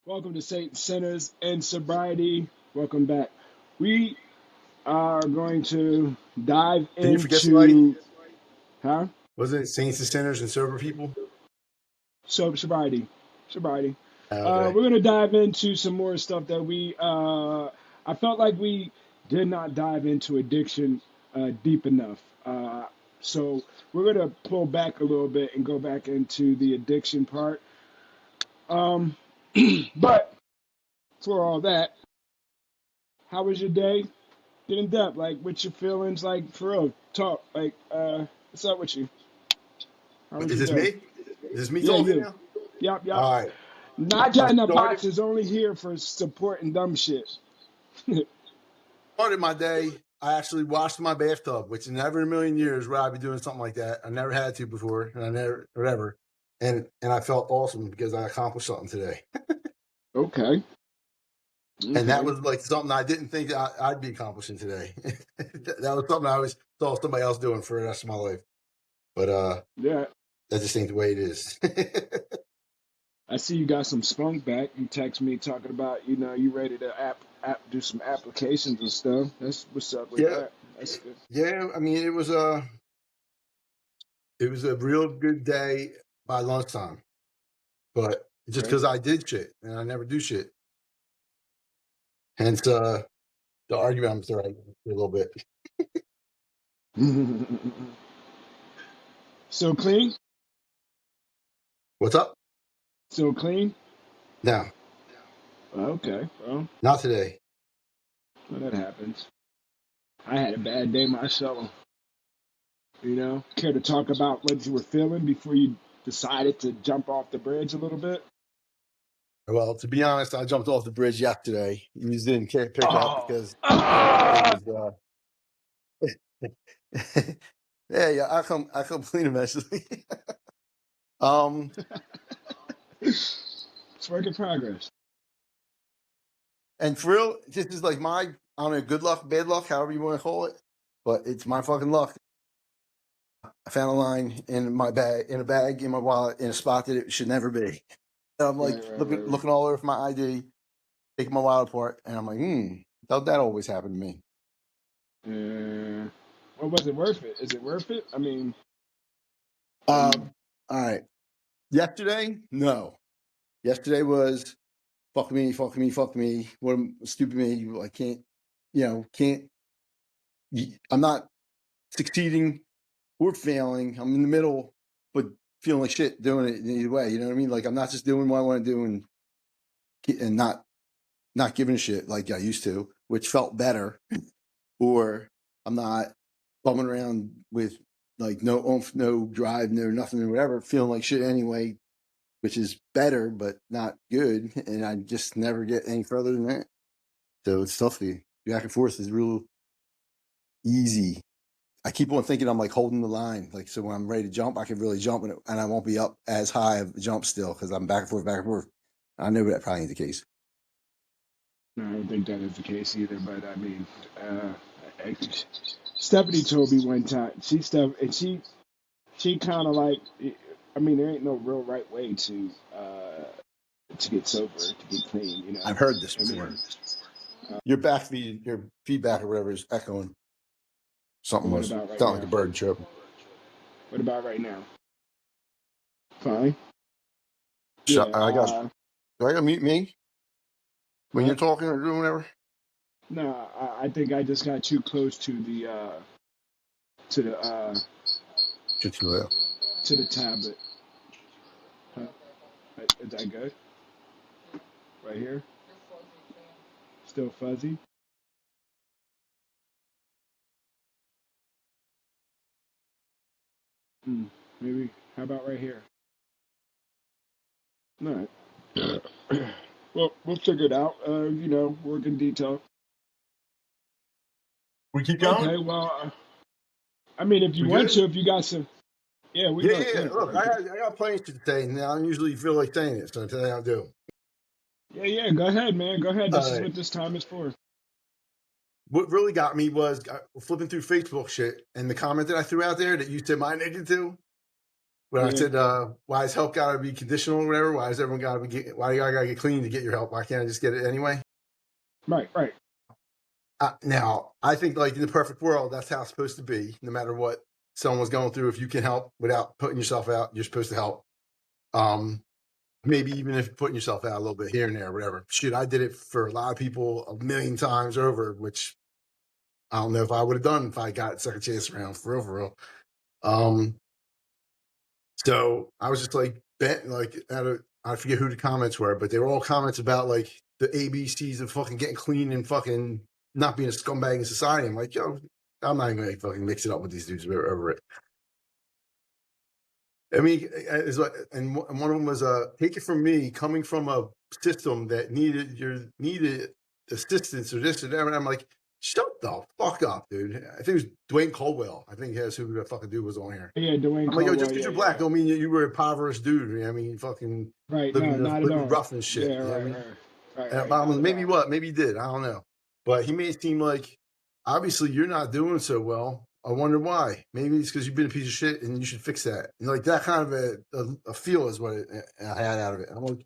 Welcome to Saint Sinners and Sobriety. Welcome back. We are going to dive Did you forget somebody? into, huh? Wasn't it saints and sinners and sober people? Sobriety. Sobriety. Okay. We're going to dive into some more stuff that I felt like we did not dive into addiction deep enough. So we're going to pull back a little bit and go back into the addiction part. Um, but for all that, how was your day? Get in depth, like what's your feelings, like for real. Talk, like what's up with you? How was Is your this day? me? Is this me Yeah, talking you. now? Yup, yup. All right. Naja I in the started box is only here for supporting dumb shit. started my day. I actually washed my bathtub, which never in a million years would I be doing something like that. I never had to before, and I never, whatever. And I felt awesome because I accomplished something today. Okay, And that okay, was like something I didn't think I'd be accomplishing today. That was something I always saw somebody else doing for the rest of my life. But yeah. that just ain't the way it is. I see you got some spunk back. You text me talking about you ready to do some applications and stuff. That's what's up with Yeah, that. That's good. yeah. I mean, it was a real good day by lunchtime, but just Okay. because I did shit and I never do shit, hence the argument I'm throwing a little bit. So clean, What's up? so clean. No, Okay, not today. well that happens. I had a bad day myself. Care to talk about what you were feeling before you decided to jump off the bridge a little bit? Well, to be honest, I jumped off the bridge yesterday. You just didn't care pick up Oh, because it ah! was. Yeah, yeah. I come clean eventually. um, It's work in progress. and for real, this is like my I don't know, good luck, bad luck, however you want to call it, but it's my fucking luck. I found a line in my bag, in a bag, in my wallet, in a spot that it should never be. And I'm like Right, right, right, looking all over for my ID, taking my wallet apart, and I'm like, that always happened to me. right. Well, was it worth it? Is it worth it? I mean, are you? All right. Yesterday, no. Yesterday was fuck me, fuck me, fuck me. What am stupid me? I can't, can't. I'm not succeeding or failing. I'm in the middle, but feeling like shit doing it in either way. You know what I mean? Like I'm not just doing what I want to do and not giving a shit like I used to, which felt better. Or I'm not bumming around with like no oomph, no drive, no nothing, whatever, feeling like shit anyway, which is better but not good. And I just never get any further than that. So it's tough. Back and forth is real easy. I keep on thinking I'm like holding the line, like so when I'm ready to jump, I can really jump and I won't be up as high of a jump still because I'm back and forth, back and forth. I know that probably ain't the case. No, I don't think that is the case either. But I mean, uh, I- Stephanie told me one time. She kind of like. I mean, there ain't no real right way to get sober, to get clean. I've heard this I before. mean, Your feedback or whatever is echoing. Something what was about right sound like now? a bird chirping. What about right now? Fine. So Yeah. do I got to mute me when Huh? you're talking or doing whatever? No, I think I just got too close to the Just too loud. to the tablet. Huh? Is that good? Right here? Still fuzzy? Hmm. Maybe. How about right here? All right. Well, we'll figure it out. Work in detail. We keep going? Okay. Well, I mean, if you We want good? to, if you got some, yeah, we Yeah, good. yeah, yeah. Yeah, Look, I got plans to today. Now I usually feel like saying it, so today I'll do. yeah, yeah. Go ahead, man. Go ahead. This All is right. what this time is for. What really got me was flipping through Facebook shit and the comment that I threw out there that you said my nigga to. when I Yeah, said, why is help gotta be conditional or whatever? Why does everyone gotta be why do I gotta get clean to get your help? Why can't I just get it anyway? right. Now, I think like in the perfect world, that's how it's supposed to be. No matter what someone's going through, if you can help without putting yourself out, you're supposed to help. Maybe even if putting yourself out a little bit here and there, whatever. Shit, I did it for a lot of people a million times over, which I don't know if I would have done if I got second chance around for real. So I was just like, I forget who the comments were, but they were all comments about like the ABCs of fucking getting clean and fucking not being a scumbag in society. I'm like, yo, I'm not even gonna fucking mix it up with these dudes over it. I mean, and one of them was take it from me, coming from a system that needed assistance or this or that, and I'm like, shut the fuck up, dude. I think it was Dwayne Caldwell. I think that's who the fucking dude was on here. Yeah, Dwayne I'm like, yo, Caldwell. just because you're black don't mean you were a impoverished dude. I mean, you fucking Right. No, not at all. rough and shit. Yeah, You know what I mean? right. Maybe what? Maybe he did. I don't know. But he made it seem like obviously you're not doing so well. I wonder why. Maybe it's because you've been a piece of shit and you should fix that. And like that kind of a feel is what I had out of it. I'm like,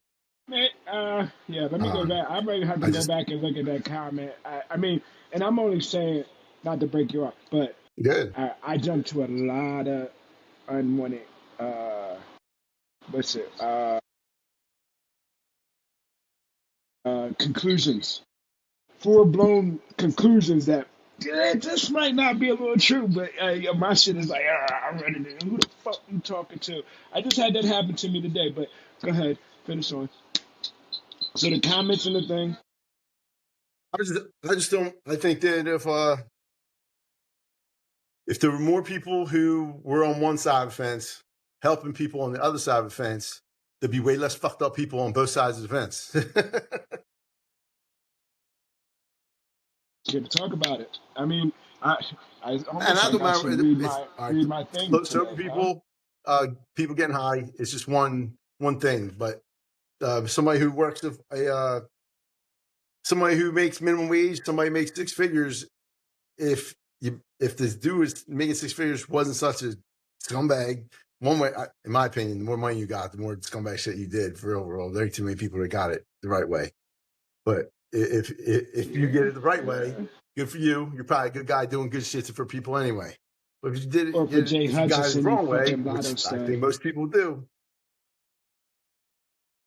yeah, let me go back. I might have to go back and look at that comment. I mean, and I'm only saying, not to break you up, but good. I jumped to a lot of unwanted, conclusions, full-blown conclusions that this might not be a little true, but my shit is like, I'm ready to. Who the fuck you talking to? I just had that happen to me today, but go ahead, finish on. So the comments and the thing. I just don't. I think that if there were more people who were on one side of the fence helping people on the other side of the fence, there'd be way less fucked up people on both sides of the fence. Can talk about it. I mean, I almost and I don't matter. Read my thing. Certain people, people getting high is just one thing. But somebody who works somebody who makes minimum wage, somebody makes six figures. If this dude is making six figures wasn't such a scumbag, one way, in my opinion, the more money you got, the more scumbag shit you did for overall. There ain't too many people that got it the right way. But if you get it the right way, good for you. You're probably a good guy doing good shit for people anyway. But if you did it, or for Jay Hutchison, the wrong way, which I think most people do,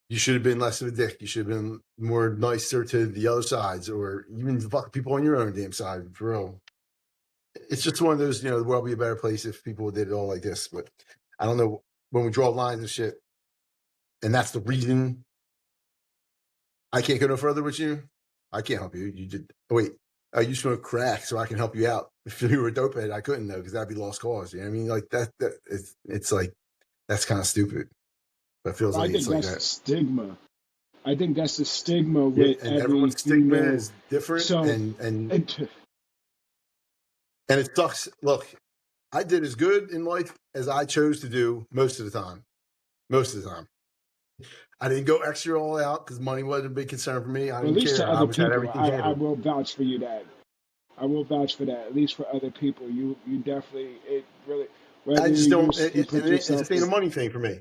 you should have been less of a dick. You should have been more nicer to the other sides, or even fuck people on your own damn side, for real. It's just one of those, the world would be a better place if people did it all like this. But I don't know, when we draw lines and shit, and that's the reason I can't go no further with you. I can't help you. You did. Oh, wait. You smoke crack, so I can help you out. If you were a dopehead, I couldn't though, because that'd be lost cause. You know what I mean? Like that it's like that's kind of stupid. But it feels like I think that's the stigma. I think that's the stigma with and everyone's stigma is different. So, and it sucks. Look, I did as good in life as I chose to do most of the time. I didn't go extra all out because money wasn't a big concern for me. I didn't care. I will vouch for you that. I will vouch for that. At least for other people, you definitely I just don't. It's just ain't a money thing for me.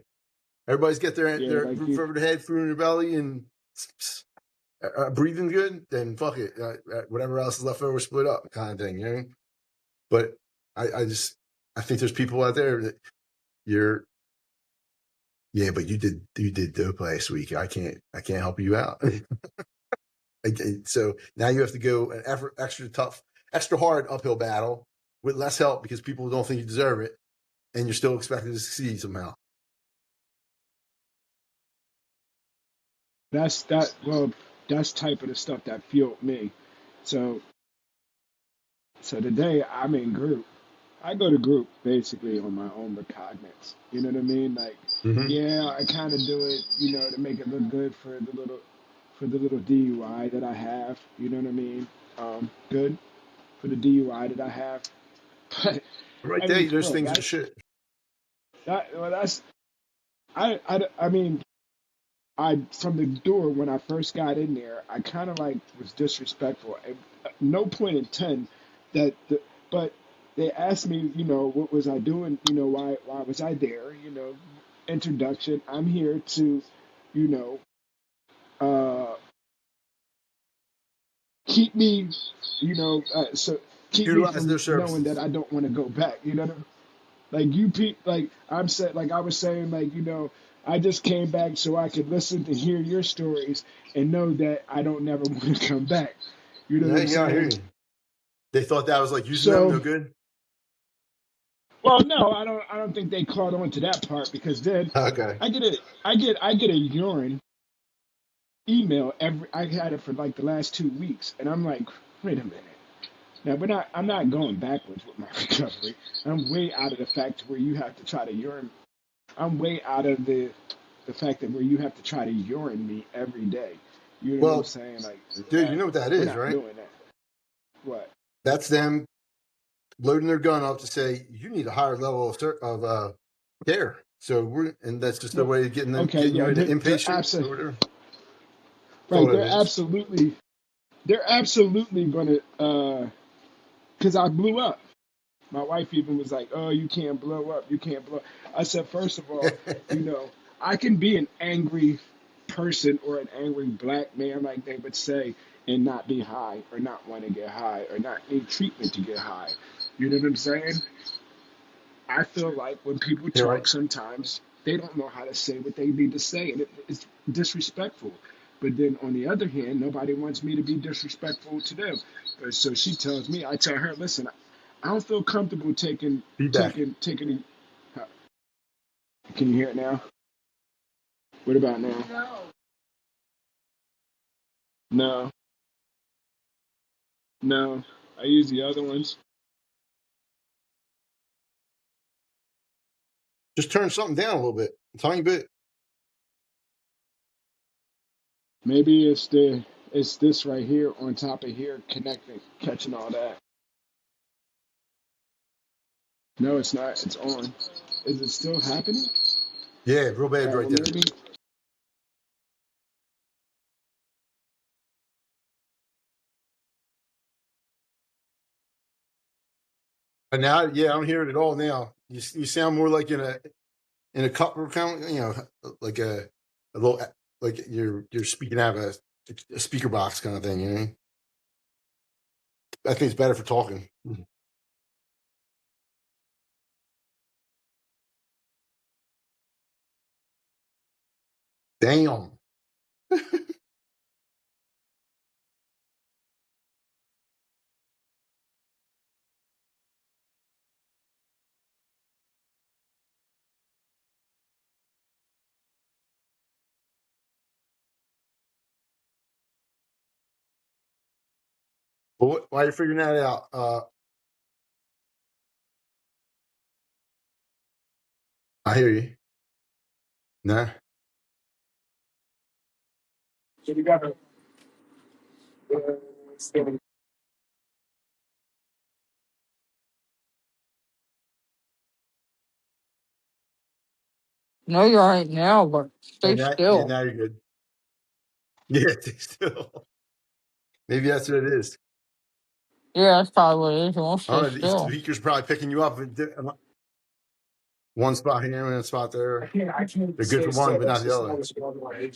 Everybody's got their roof over their head, food in their belly, and breathing good. Then fuck it. Whatever else is left over, split up, kind of thing. You know. But I think there's people out there that you're. Yeah, but you did dope last week. I can't help you out. So now you have to go an extra hard uphill battle with less help because people don't think you deserve it, and you're still expected to succeed somehow. That's type of the stuff that fueled me. So today I'm in group. I go to group basically on my own recognizance. You know what I mean? Like, yeah, I kind of do it, to make it look good for the little DUI that I have. You know what I mean? Good for the DUI that I have. But right there, there's things that shit. From the door when I first got in there, I kind of like was disrespectful. No point in 10 but they asked me, what was I doing? Why was I there? Introduction. I'm here to, you know, uh, keep me, so keep me Utilize their from knowing that services. I don't want to go back. Like you, like I'm saying, like I was saying, like I just came back so I could listen to hear your stories and know that I don't never want to come back. You know what Yeah, I'm yeah, I hear saying? you. They thought that was like using them, So, no good. well, no, I don't think they caught on to that part because then Okay. I get a urine email every. I had it for like the last 2 weeks, and I'm like, wait a minute. Now I'm not going backwards with my recovery. I'm way out of the fact where you have to try to urine. I'm way out of the fact that where you have to try to urine me every day. You know what I'm Well, saying? Like dude, you that. know what that We're is, not right? doing that. What? That's them loading their gun up to say you need a higher level of care. So and that's just the No. way of Okay. getting you Yeah. into They're inpatient or absolutely whatever. That's all right. it is. They're absolutely gonna. Because I blew up. My wife even was like, "Oh, you can't blow up. You can't blow." I said, first of all, you know, I can be an angry person or an angry black man, like they would say, and not be high or not want to get high or not need treatment to get high. You know what I'm saying? I feel like when people You're right. talk, sometimes they don't know how to say what they need to say, and it's disrespectful. But then on the other hand, nobody wants me to be disrespectful to them. So she tells me, I tell her, listen, I don't feel comfortable taking Feedback. taking taking. Can you hear it now? What about now? No, no. I use the other ones. Just turn something down a little bit, a tiny bit. Maybe it's this right here on top of here connecting, catching all that. No, it's not. It's on. Is it still happening? Yeah, real bad All right. right Well, there. maybe. And now, yeah, I'm hearing it all now. You sound more like in a couple count, like a little like you're speaking out of a speaker box kind of thing. I think it's better for talking. Damn. But while you're figuring that out, I hear you. Nah. No, you're right now, but stay And yeah, still. now you're good. Yeah, still. Maybe that's what it is. Yeah, that's probably what it is. You won't I stay don't know. These still. speakers probably picking you up in one spot here and a spot there. I can't They're good stay for one, still. but not That's the just not other. what's going on.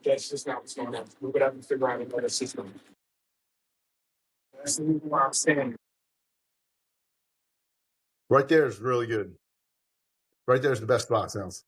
That's just not what's going on. We would have to figure out another system. That's the reason why I'm saying. Right there is really good. Right there is the best spot sounds.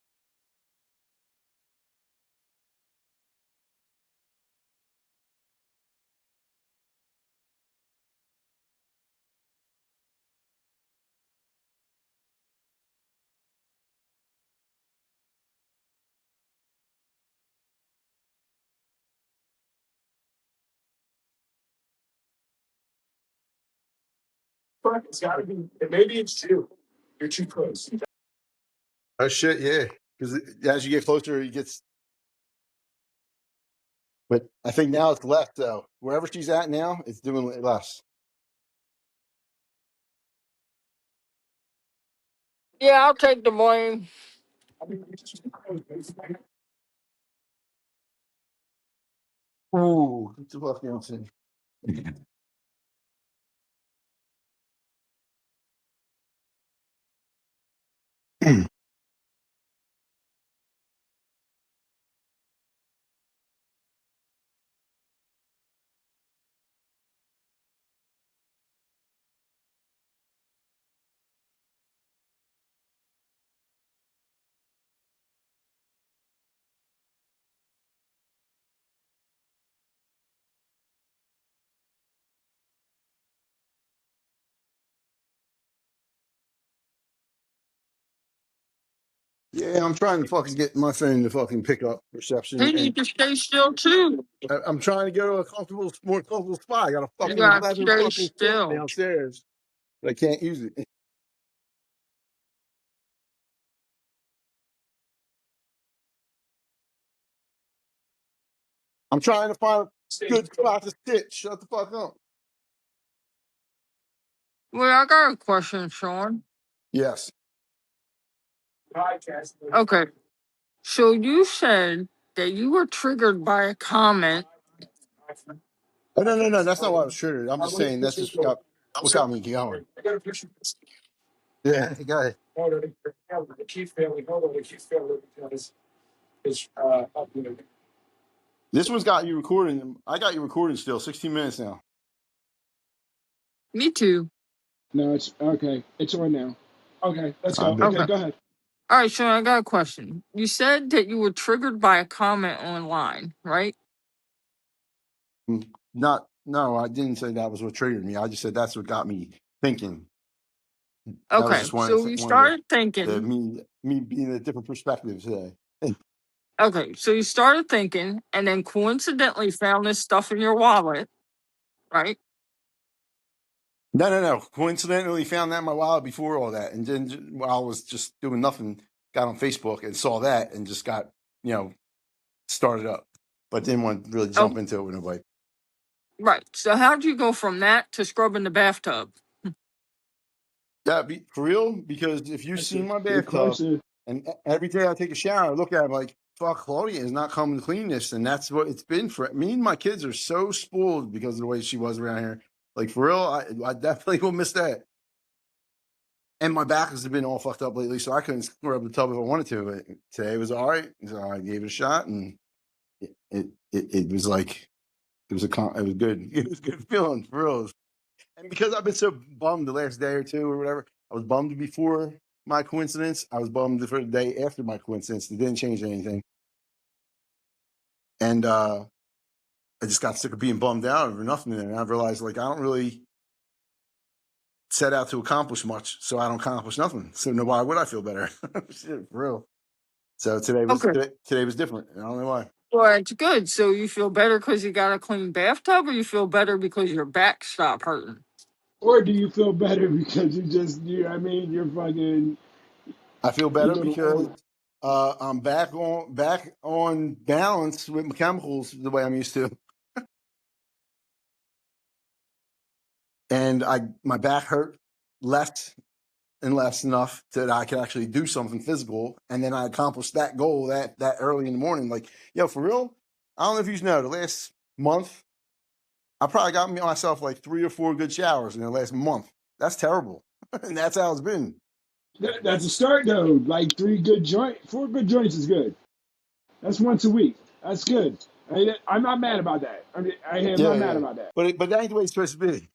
But it's got to be. Maybe it's you. You're too close. Oh shit, yeah. Because as you get closer, it gets. But I think now it's less though. Wherever she's at now, it's doing less. Yeah, I'll take the blame. I mean, you're just too close. Ooh, it's a fucking insane. Yeah, I'm trying to fucking get my phone to fucking pick up reception, He and need to stay still too. I'm trying to go to a more comfortable spot. I got a You fucking gotta leather stay fucking seat still. downstairs, but I can't use it. I'm trying to find a good spot to sit. Shut the fuck up. Well, I got a question, Sean. Yes. Podcast. Okay, so you said that you were triggered by a comment. Oh no. That's not why I was triggered. I'm just saying that's just what got me going. I got a picture. Yeah. Go ahead. Hold on, it keeps failing. Hold on, it keeps failing because it's uploading. This one's got you recording. I got you recording still. 16 minutes now. Me too. No, it's okay. It's on now. Okay, let's I go. bet. Okay. Okay, go ahead. All right, Sean, I got a question. You said that you were triggered by a comment online, right? No, I didn't say that was what triggered me. I just said that's what got me thinking. That was Okay, just so you one of started the thinking. me being a different perspective today. Okay, so you started thinking, and then coincidentally found this stuff in your wallet, right? No. Coincidentally, found that in my wallet before all that, and then while I was just doing nothing, got on Facebook and saw that, and just got started up, but didn't want to really Oh, jump into it with nobody. right. So how'd you go from that to scrubbing the bathtub? Yeah, for real. Because if you've That's seen a my good bathtub, question. and every day I take a shower, I look at it like, fuck, Claudia is not coming to clean this, and that's what it's been for me. And my kids are so spoiled because of the way she was around here. Like for real, I definitely will miss that. And my back has been all fucked up lately, so I couldn't scrub the tub if I wanted to. But today was all right, so I gave it a shot, and it was like it was good. It was a good feeling for real. And because I've been so bummed the last day or two or whatever, I was bummed before my coincidence. I was bummed for the day after my coincidence. It didn't change anything, and I just got sick of being bummed out over nothing. And I realized like I don't really set out to accomplish much, so I don't accomplish nothing. So no, why would I feel better? Shit, for real. So today was Okay. different. I don't know why. Well, it's good. So you feel better because you got a clean bathtub, or you feel better because your back stopped hurting? Or do you feel better because you know what I mean, you're fucking, I feel you're a better little because older. I'm back on balance with my chemicals the way I'm used to. And my back hurt less and less enough that I could actually do something physical, and then I accomplished that goal that early in the morning. Like, for real, I don't know if you know, the last month I probably got myself like 3 or 4 good showers in the last month. That's terrible, and that's how it's been. That's a start though. Like 4 good joints is good. That's once a week. That's good. I'm not mad about that. I am not mad Yeah, about that. but that ain't the way it's supposed to be.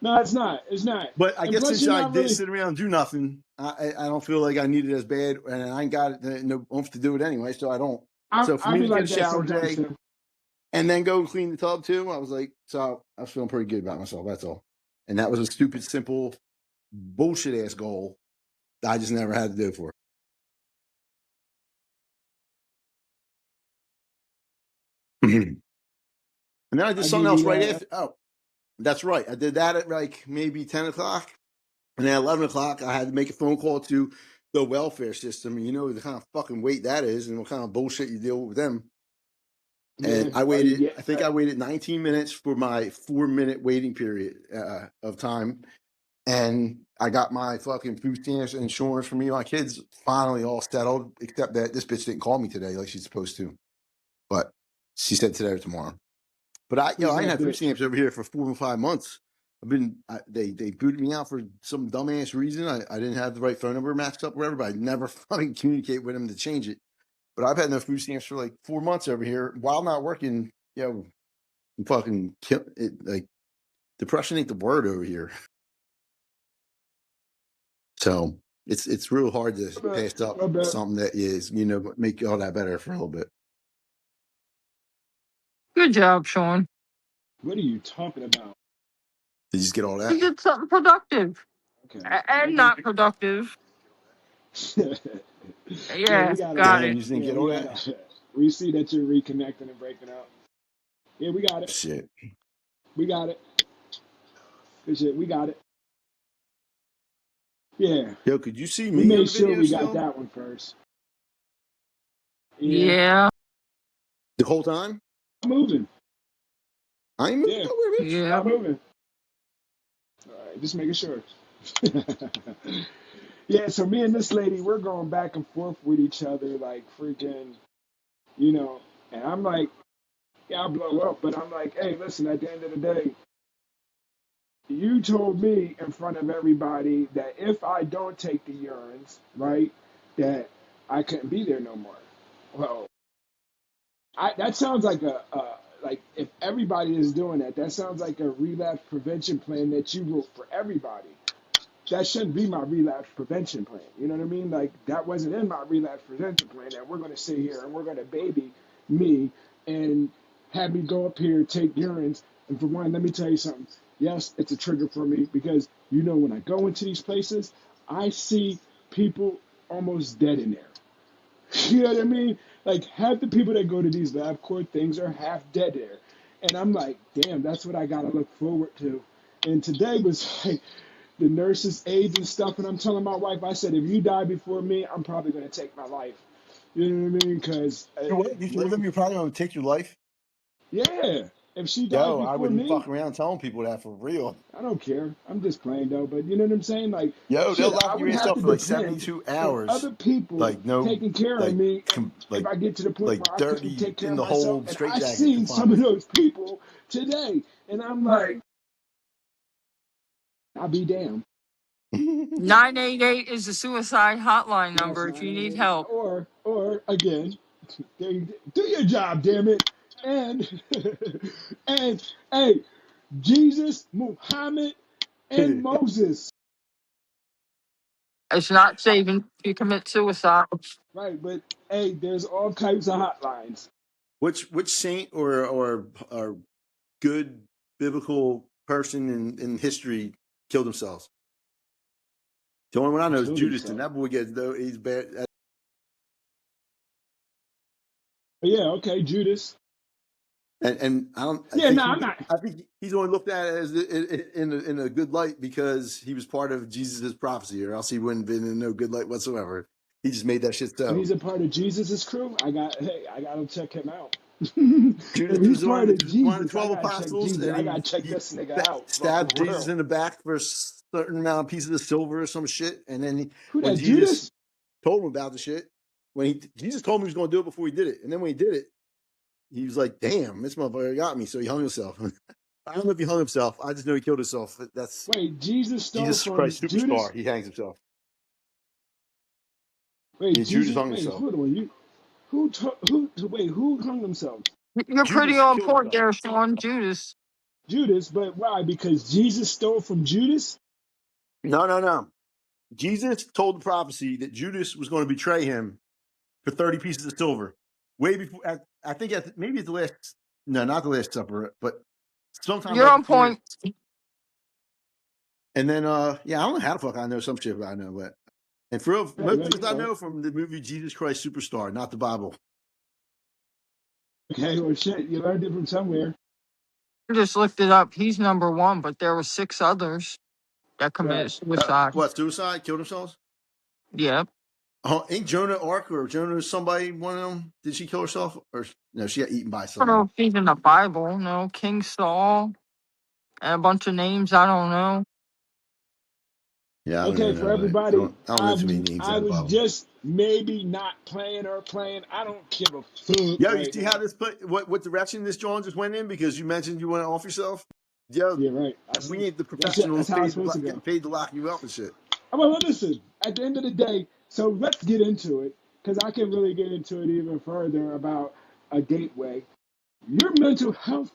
No, it's not. It's not. But I And guess plus, since you're I not did really. sit around and do nothing, I don't feel like I need it as bad, and I ain't got no oomph to do it anyway, so I don't. So for I me be to get a like that shower sometimes today too. and then go and clean the tub too, I was like, so I was feeling pretty good about myself. That's all. And that was a stupid, simple, bullshit ass goal that I just never had to do for. And then I did I something give else you right that. after. Oh, that's right. I did that at like maybe 10 o'clock. And then at 11 o'clock, I had to make a phone call to the welfare system. And you know the kind of fucking wait that is and what kind of bullshit you deal with them. And Yeah. Oh, you get I think I waited 19 minutes for my 4-minute waiting period of time. And I got my fucking food stamps and insurance for me and my kids finally all settled, except that this bitch didn't call me today like she's supposed to. But she said today or tomorrow. But I who's ain't that had food bitch? stamps over here for 4 or 5 months. They booted me out for some dumbass reason. I didn't have the right phone number matched up or whatever, but I never fucking communicate with them to change it. But I've had no food stamps for like 4 months over here while not working. Fucking kill it. Like depression ain't the word over here. So it's real hard to pass up My bad. something that is make all that better for a little bit. Good job, Sean. What are you talking about? Did you just get all You that? did something productive Okay. and not productive. Yeah, we Yeah, got all got Damn, that. you it. just didn't Yeah, get we all got that? all that. We see that you're reconnecting and breaking up. Yeah, we got it. Shit. We got it. Good shit. We got it. Yeah, Yo, could you see we me on made the sure video we got still? that one first. Yeah, Yeah, The whole time? moving. I ain't moving Yeah, nowhere, bitch. yeah. stop moving. All right, just making sure. Yeah, so me and this lady, we're going back and forth with each other like freaking, you know, and I'm like, yeah, I'll blow up, but I'm like, hey, listen, at the end of the day, you told me in front of everybody that if I don't take the urines, right, that I couldn't be there no more. Well, that sounds like like if everybody is doing that, that sounds like a relapse prevention plan that you wrote for everybody. That shouldn't be my relapse prevention plan. You know what I mean? Like that wasn't in my relapse prevention plan that we're going to sit here and we're going to baby me and have me go up here and take urines. And for one, let me tell you something. Yes, it's a trigger for me because you know when I go into these places, I see people almost dead in there. You know what I mean? Like half the people that go to these LabCorp things are half dead there. And I'm like, damn, that's what I gotta look forward to. And today was like the nurses' aides and stuff, and I'm telling my wife, I said, if you die before me, I'm probably gonna take my life. You know what I mean? Because You know what? You told them you're probably going to take your life? yeah, if she dies Yo, I before wouldn't me, fuck around telling people that for real. I don't care. I'm just playing though. But you know what I'm saying? Like, Yo, they'll shit, I lock your would ass have up to for like depend 72 on hours. other people Like, no, taking care of like, me if like, I get to the point like where I couldn't dirty take care in of the whole myself. And I straitjacket seen some of confinement. those people today, and I'm like, I'll be damned. 988 is the suicide hotline Yes, number if you need 988. help. Or again, do your job, damn it. And and hey, Jesus, Muhammad, and Moses. It's not saving if you commit suicide. Right, but hey, there's all types of hotlines. Which saint or good biblical person in history killed themselves? The only one I know is Killed Judas, and himself. that boy gets though he's bad. But yeah, okay, Judas. And I don't. Yeah, no, I'm not. I think he's only looked at as in a good light because he was part of Jesus' prophecy, or else he wouldn't have been in no good light whatsoever. He just made that shit If so. he's a part of Jesus's crew, I gotta check him out. If Judas he's was part of one of the Jesus, I 12 gotta check apostles, Jesus. and I gotta check he this nigga out. Like stabbed for Jesus real. in the back for a certain amount of pieces of silver or some shit. And then Who when that Jesus Judas? told him about the shit, Jesus told him he was going to do it before he did it, and then when he did it, he was like, "Damn, this motherfucker got me!" So he hung himself. I don't know if he hung himself. I just know he killed himself. That's Wait, Jesus stole Jesus from Christ Superstar. Judas? He hangs himself. Wait, Yeah, Judas Jesus. hung Wait, himself. hold on. Wait, who hung themselves? You're pretty Judas on killed point himself. there, Sean. Judas. Judas, but why? Because Jesus stole from Judas? No. Jesus told the prophecy that Judas was going to betray him for 30 pieces of silver. Way before, I think maybe at the last, no, not the Last Supper, but sometime You're right on before. point. And then, yeah, I don't know how the fuck I know some shit, but I know, but. And for real, Right, most of right, this I know from the movie Jesus Christ Superstar, not the Bible. okay, well, shit, you learned it from somewhere. I just looked it up. He's number one, but there were 6 others that Right. committed suicide. What, suicide? Killed themselves? Yep. Oh, ain't Jonah Ark or Jonah somebody, one of them? Did she kill herself? Or no, she got eaten by I don't know something. if he's in the Bible. No, King Saul and a bunch of names I don't know. Yeah, I don't Okay, know. for No, everybody, I don't know too many names I out of the was Bible. just maybe not playing or playing. I don't give a fuck Yo, you right see how now. this what direction this John just went in because you mentioned you went off yourself? Yo, Yeah, right. I we see. ain't the That's it. That's professionals how it's supposed to go. getting paid to lock you up and shit. Well, listen. At the end of the day, so let's get into it because I can really get into it even further about a gateway. Your mental health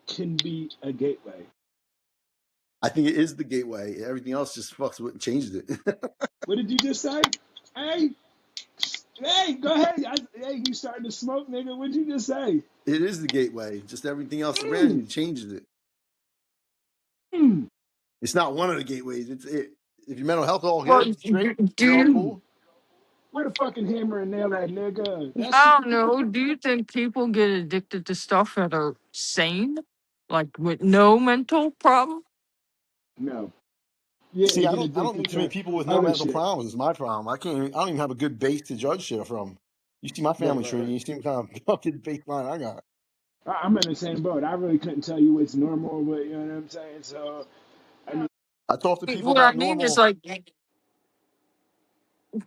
can be a gateway. I think it is the gateway. Everything else just fucks with and changes it. What did you just say? Hey, hey, go ahead. Hey, you starting to smoke, nigga? What'd you just say? It is the gateway. Just everything else around Mm, you changes it. mm, It's not one of the gateways. It's it. If your mental health all Well, good, straight, do you're all you mm. cool. Where the fucking hammer and nail at, nigga? That's I don't know. Do you think people get addicted to stuff that are sane, like with no mental problem? no. Yeah, See, they I get don't addicted meet too many to people with no other mental shit. problems. Is my problem. I don't even have a good base to judge shit from. You see my Right, family right, tree, and right. you see what kind of fucking baseline I got. I'm in the same boat. I really couldn't tell you what's normal, but you know what I'm saying. So I mean, I talk to people What I about mean is normal. like,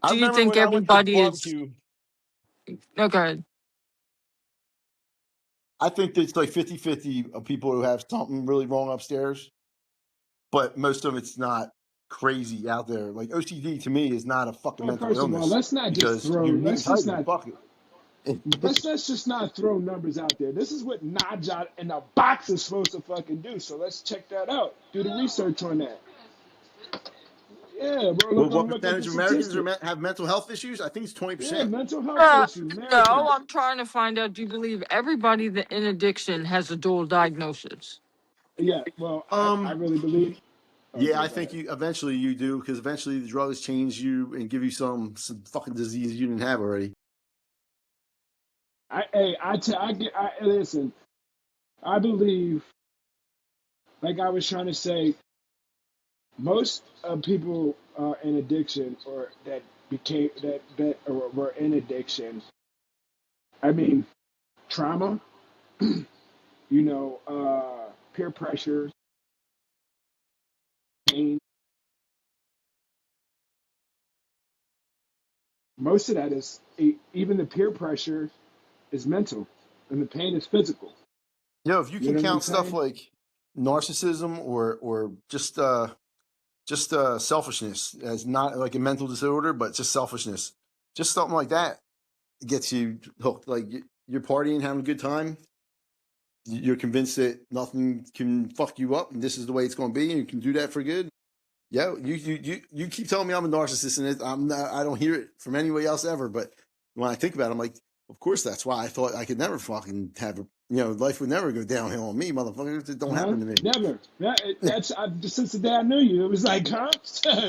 I do you remember think when I went to everybody is barbecue. okay? I think there's like 50-50 of people who have something really wrong upstairs, but most of it's not crazy out there. Like OCD to me is not a fucking well, mental first of all, illness let's not just because throw. you're neat and Let's just tidy. not. Fuck it. Let's just not throw numbers out there. This is what Najat and a box is supposed to fucking do. So let's check that out. Do the research on that. Yeah, bro. Well, what Look at the percentage of Americans statistic. have mental health issues? I think it's Yeah, 20%. mental health Uh, issues, no, Americans. I'm trying to find out. Do you believe everybody that in addiction has a dual diagnosis? Yeah, well, I really believe. Yeah, Okay, I go think ahead. you eventually you do because eventually the drugs change you and give you some fucking disease you didn't have already. Listen. I believe, like I was trying to say, most people in addiction or that became that or were in addiction. I mean, trauma, peer pressure, pain. Most of that is even the peer pressure is mental, and the pain is physical. If you You can know what I'm count stuff saying? like narcissism or just selfishness as not like a mental disorder, but just selfishness, just something like that gets you hooked. Like you're partying, having a good time. You're convinced that nothing can fuck you up, and this is the way it's going to be, and you can do that for good. Yeah, you keep telling me I'm a narcissist, and I'm not. I don't hear it from anybody else ever. But when I think about it, I'm like, of course, that's why I thought I could never fucking have a. Life would never go downhill on me, motherfucker. It don't Huh? happen to me. Never. Since the day I knew you, it was like, huh?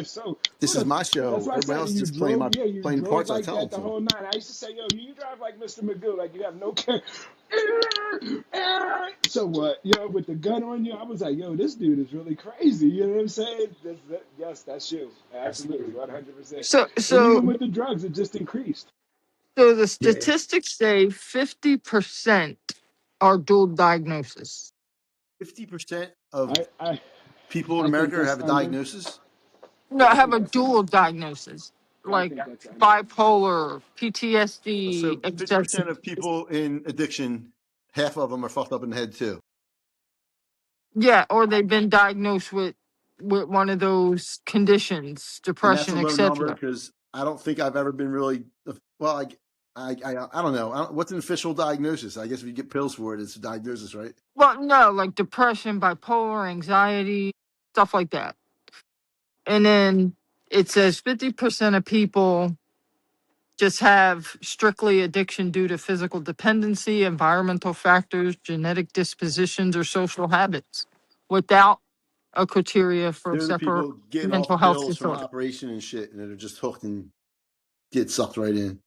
So This is my that's show. why I Everybody said else you just playing drove. my Yeah, you playing drove parts I like tell them that the to. whole night. I used to say, yo, you drive like Mr. Magoo, like you have no care. So what? With the gun on you, I was like, yo, this dude is really crazy. You know what I'm saying? Yes, that's you. Absolutely, Absolutely. 100%. So, And so, even with the drugs, it just increased. so the Yeah, statistics say 50% are dual diagnosis. 50% of I I people in I think America that's have a under. diagnosis. No, I I have think a that's under. dual diagnosis, I like think that's under. bipolar, PTSD, So 50% etc. of people in addiction, half of them are fucked up in the head too. Yeah, or they've been diagnosed with one of those conditions, And that's a depression, low number etc. because I don't think I've ever been really well. I don't know. What's an official diagnosis? I guess if you get pills for it, it's a diagnosis, right? Well, no, like depression, bipolar, anxiety, stuff like that. And then it says 50% of people just have strictly addiction due to physical dependency, environmental factors, genetic dispositions, or social habits without a criteria for They're the separate people getting mental off health pills from disorder. operation and shit, and they're just hooked and get sucked right in.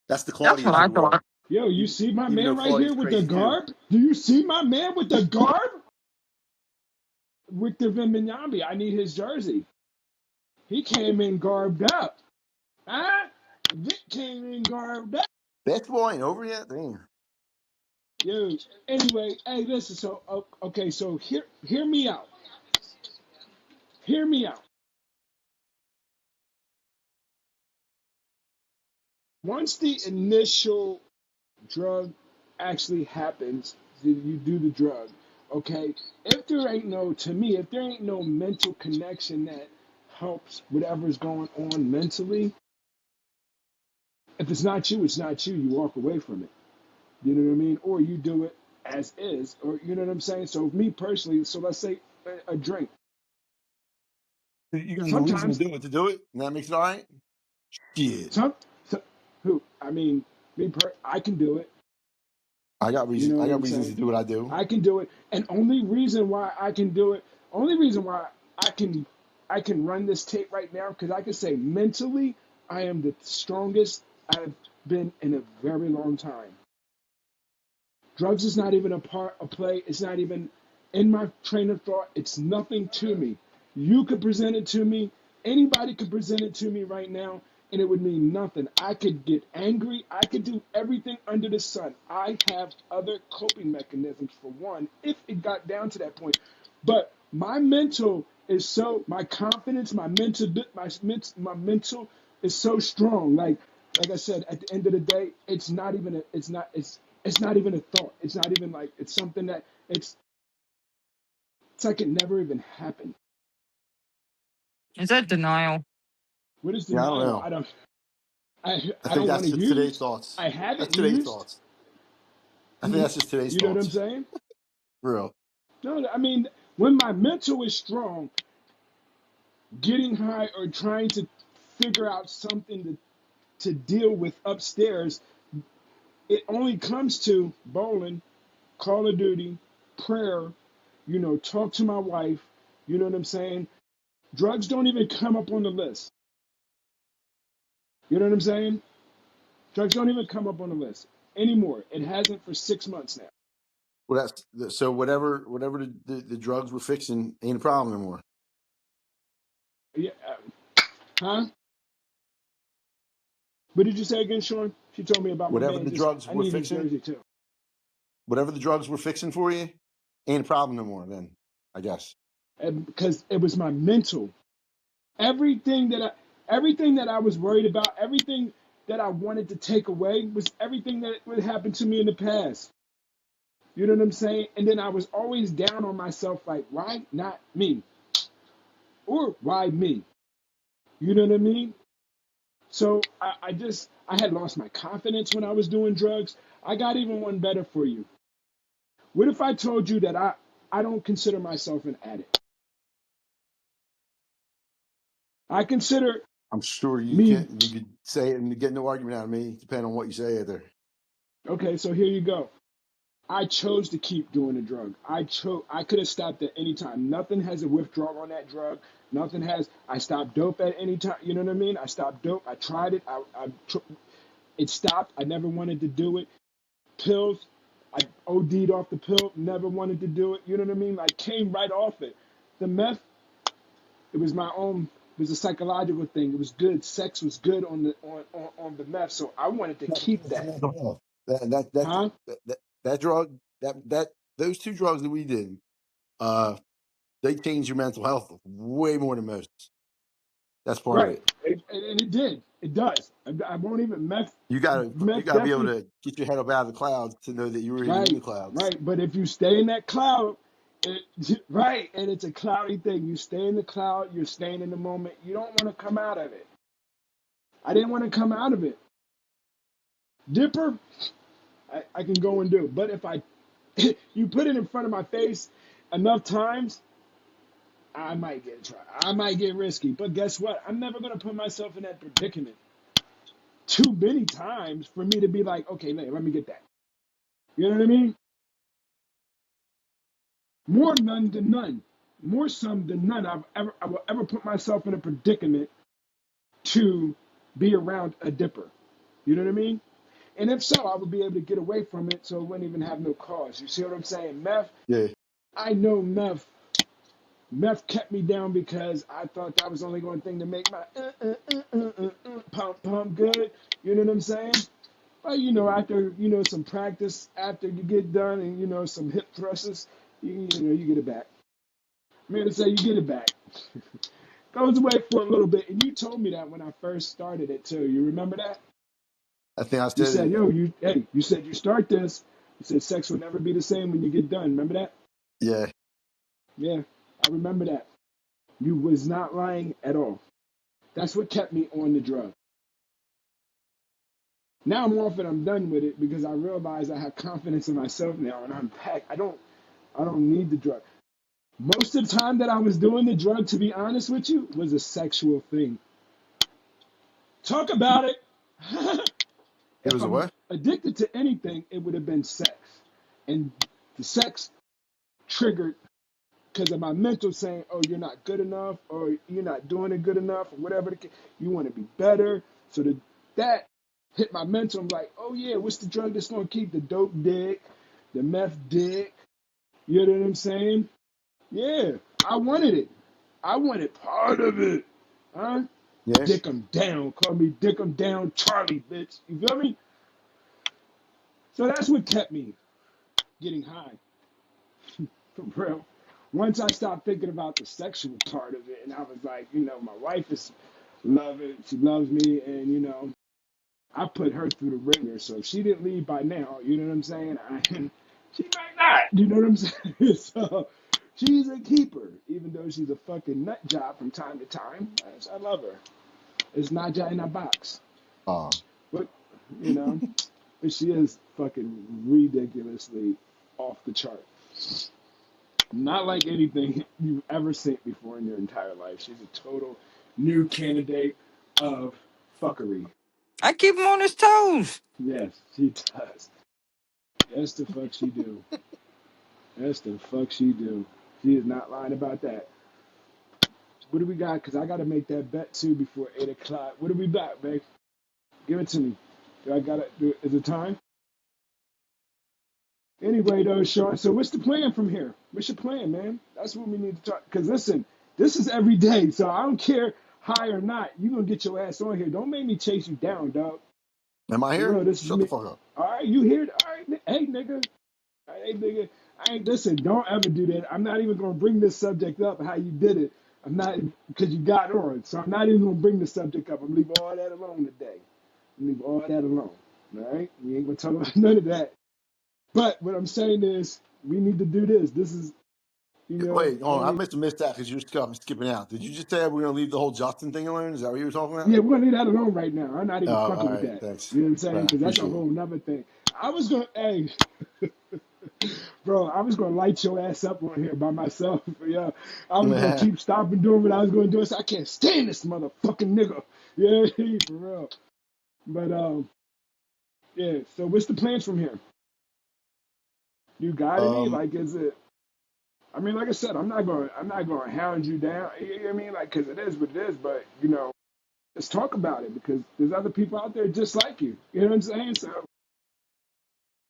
That's the That's what Claudius I of the world. thought. Yo, you Even, see my even though man right here Claudius with the crazy too. garb? Do you see my man with the garb? Victor Wembanyama, I need his jersey. He came in garbed up. Huh? Vic came in garbed up. Basketball ain't over yet. Damn. Yo, anyway, hey, listen. So, okay, so hear me out. Hear me out. Once the initial drug actually happens, you do the drug. Okay, if there ain't no mental connection that helps whatever's going on mentally, if it's not you, it's not you. You walk away from it. You know what I mean? Or you do it as is, or you know what I'm saying? So me personally, so let's say a drink. You got no reason Sometimes, to do it, and that makes it all right. Shit. some, some who I mean, I can do it. I got You reason. know I what got I'm reasons to saying? do what I do. I can do it, and only reason why I can do it, only reason why I can, I can run this tape right now because I can say mentally I am the strongest I've been in a very long time. Drugs is not even a part of play. It's not even in my train of thought. It's nothing to me. You could present it to me. Anybody could present it to me right now, and it would mean nothing. I could get angry. I could do everything under the sun. I have other coping mechanisms for one, if it got down to that point. But my mental is so, my confidence, my mental is so strong. Like I said, at the end of the day, it's not even a thought. It's not even like it's something that it's like it never even happened. Is that denial? What is Yeah, I don't denial? know. I I I think don't want that's to just today's use. thoughts. I That's haven't today's used. thoughts. I think that's just today's You know what I'm thoughts. saying? For real. No, I mean when my mental is strong, getting high or trying to figure out something to deal with upstairs, it only comes to bowling, Call of Duty, prayer, talk to my wife. You know what I'm saying? Drugs don't even come up on the list. You know what I'm saying? Drugs don't even come up on the list anymore. It hasn't for 6 months now. Well, so whatever the drugs were fixing ain't a problem anymore. Yeah, huh? What did you say again, Sean? She told me about my Whatever man. the drugs I were need his fixing, jersey too. whatever the drugs were fixing for you, ain't a problem no more. Then I guess. And because it was my mental. Everything that I was worried about, everything that I wanted to take away was everything that would happen to me in the past. You know what I'm saying? And then I was always down on myself, like, why not me? Or why me? You know what I mean? So I had lost my confidence when I was doing drugs. I got even one better for you. What if I told you that I don't consider myself an addict? I consider I'm sure me, you could say it and get no argument out of me, depending on what you say either. okay, so here you go. I chose to keep doing the drug. I could have stopped at any time. Nothing has a withdrawal on that drug. Nothing has. I stopped dope at any time. You know what I mean? I stopped dope. I tried it. It stopped. I never wanted to do it. Pills. I OD'd off the pill. Never wanted to do it. You know what I mean? I came right off it. The meth. It was my own. It was a psychological thing. It was good. Sex was good on the meth. So I wanted to keep that. Mental health. That Huh? that drug that those two drugs that we did, uh, they change your mental health way more than most. That's part of Right. it. And it did. It does. I won't even You meth gotta be able definitely. to get your head up out of the clouds to know that you were even in the Right. clouds. Right. But if you stay in that cloud, right, and it's a cloudy thing. You stay in the cloud. You're staying in the moment. You don't want to come out of it. I didn't want to come out of it. Dipper, I can go and do. But if you put it in front of my face enough times, I might get tried. I might get risky. But guess what? I'm never gonna put myself in that predicament too many times for me to be like, okay, let me get that. You know what I mean? More none than none. More some than none. I will ever put myself in a predicament to be around a dipper. You know what I mean? And if so, I would be able to get away from it so it wouldn't even have no cause. You see what I'm saying? Meth, Yeah. I know meth kept me down because I thought that was the only one thing to make my pump good. You know what I'm saying? But after some practice, after you get done, and some hip thrusts, you get it back. I'm here to say you get it back. Goes away for a little bit, and you told me that when I first started it too. You remember that? I think I You said said, it. "Yo, you said you start this. You said sex will never be the same when you get done. Remember that?" Yeah. Yeah, I remember that. You was not lying at all. That's what kept me on the drug. Now I'm off it. I'm done with it because I realize I have confidence in myself now, and I'm packed. I don't need the drug. Most of the time that I was doing the drug, to be honest with you, was a sexual thing. Talk about it. It If was a I'm what? addicted to anything, it would have been sex. And the sex triggered because of my mental saying, oh, you're not good enough, or you're not doing it good enough, or whatever. You want to be better. So that hit my mental. I'm like, oh yeah, what's the drug that's gonna keep the dope dick, the meth dick? You know what I'm saying? Yeah, I wanted it. I wanted part of it. Huh? Yeah. Dick 'em down. Call me Dick 'em down Charlie, bitch. You feel me? So that's what kept me getting high. For real. Once I stopped thinking about the sexual part of it, and I was like, my wife is loving, she loves me, and I put her through the ringer. So if she didn't leave by now, you know what I'm saying? She might not. You know what I'm saying? So she's a keeper, even though she's a fucking nut job from time to time. I love her. It's not in a box, Oh, but you know, but she is fucking ridiculously off the chart. Not like anything you've ever seen before in your entire life. She's a total new candidate of fuckery. I keep him on his toes. Yes, she does. Yes, the fuck she do. Yes, the fuck she do. She is not lying about that. What do we got? Because I got to make that bet too before 8 o'clock. What do we bet, babe? Give it to me. Do I got to? Is it time? Anyway, though, Sean, so what's the plan from here? What's your plan, man? That's what we need to talk. Because listen, this is every day, so I don't care high or not. You're going to get your ass on here. Don't make me chase you down, dog. am I For here? real, this is Shut the me. fuck up. All right, you here? All right, hey, nigga. Hey, nigga. I ain't, listen, don't ever do that. I'm not even going to bring this subject up, how you did it. I'm not, because you got on. So I'm not even going to bring the subject up. I'm going to leave all that alone today. Leave all that alone. All right? We ain't going to talk about none of that. But what I'm saying is, we need to do this. This is, Wait, hold on. I only. must have missed that because you're skipping out. Did you just say we're gonna leave the whole Justin thing alone? Is that what you were talking about? Yeah, we're gonna leave that alone right now. I'm not Oh, even all fucking with right. that. Thanks. You know what I'm saying? Right, Because that's a appreciate it. whole nother thing. I was gonna, hey, bro, I was gonna light your ass up on here by myself. Yeah, I was gonna keep stopping doing what I was gonna do. So I can't stand this motherfucking nigga. Yeah, for real. But yeah. So what's the plans from here? You got any? um, Like, is it? I mean, like I said, I'm not gonna hound you down. You know what I mean? Like, cause it is what it is. But let's talk about it because there's other people out there just like you. You know what I'm saying? So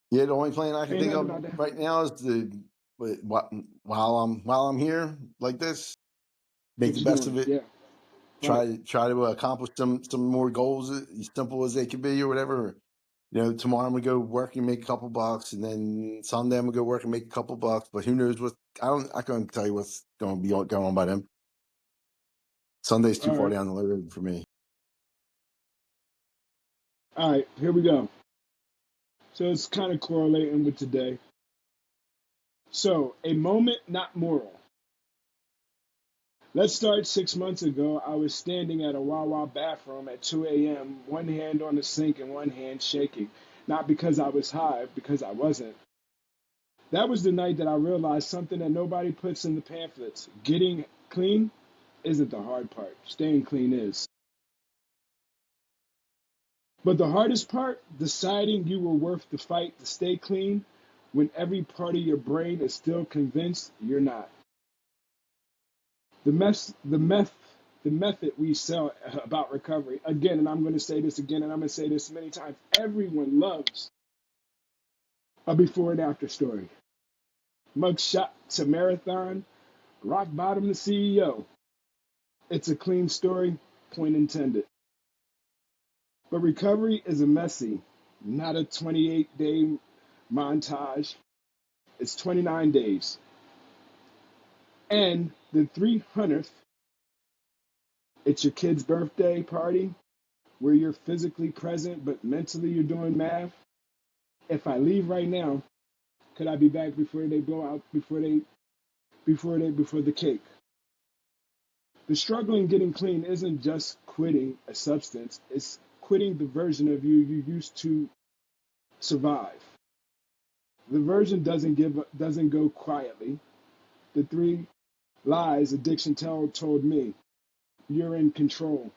yeah, the only plan I can ain't think nothing of about that. right now is to, while I'm here like this, make What the you best doing? of it. Yeah, right. Try to accomplish some more goals, as simple as they could be, or whatever. Tomorrow I'm gonna go work and make a couple bucks, and then Sunday I'm gonna go work and make a couple bucks. But who knows what? I can't tell you what's going to be going on by then. Sunday's too All far right. down the road for me. All right. Here we go. So it's kind of correlating with today. So a moment, not moral. Let's start 6 months ago. I was standing at a Wawa bathroom at 2 a.m., one hand on the sink and one hand shaking. Not because I was high, because I wasn't. That was the night that I realized something that nobody puts in the pamphlets. Getting clean isn't the hard part. Staying clean is. But the hardest part, deciding you were worth the fight to stay clean when every part of your brain is still convinced you're not. The the method we sell about recovery, again, and I'm going to say this again, and I'm going to say this many times, everyone loves a before and after story. Mugshot to marathon, rock bottom to CEO. It's a clean story, point intended. But recovery is a messy, not a 28-day montage. It's 29 days. And the 300th, it's your kid's birthday party where you're physically present but mentally you're doing math. If I leave right now, could I be back before they blow out before the cake? The struggle in getting clean isn't just quitting a substance, it's quitting the version of you used to survive. The version doesn't go quietly. The three lies addiction told me. You're in control.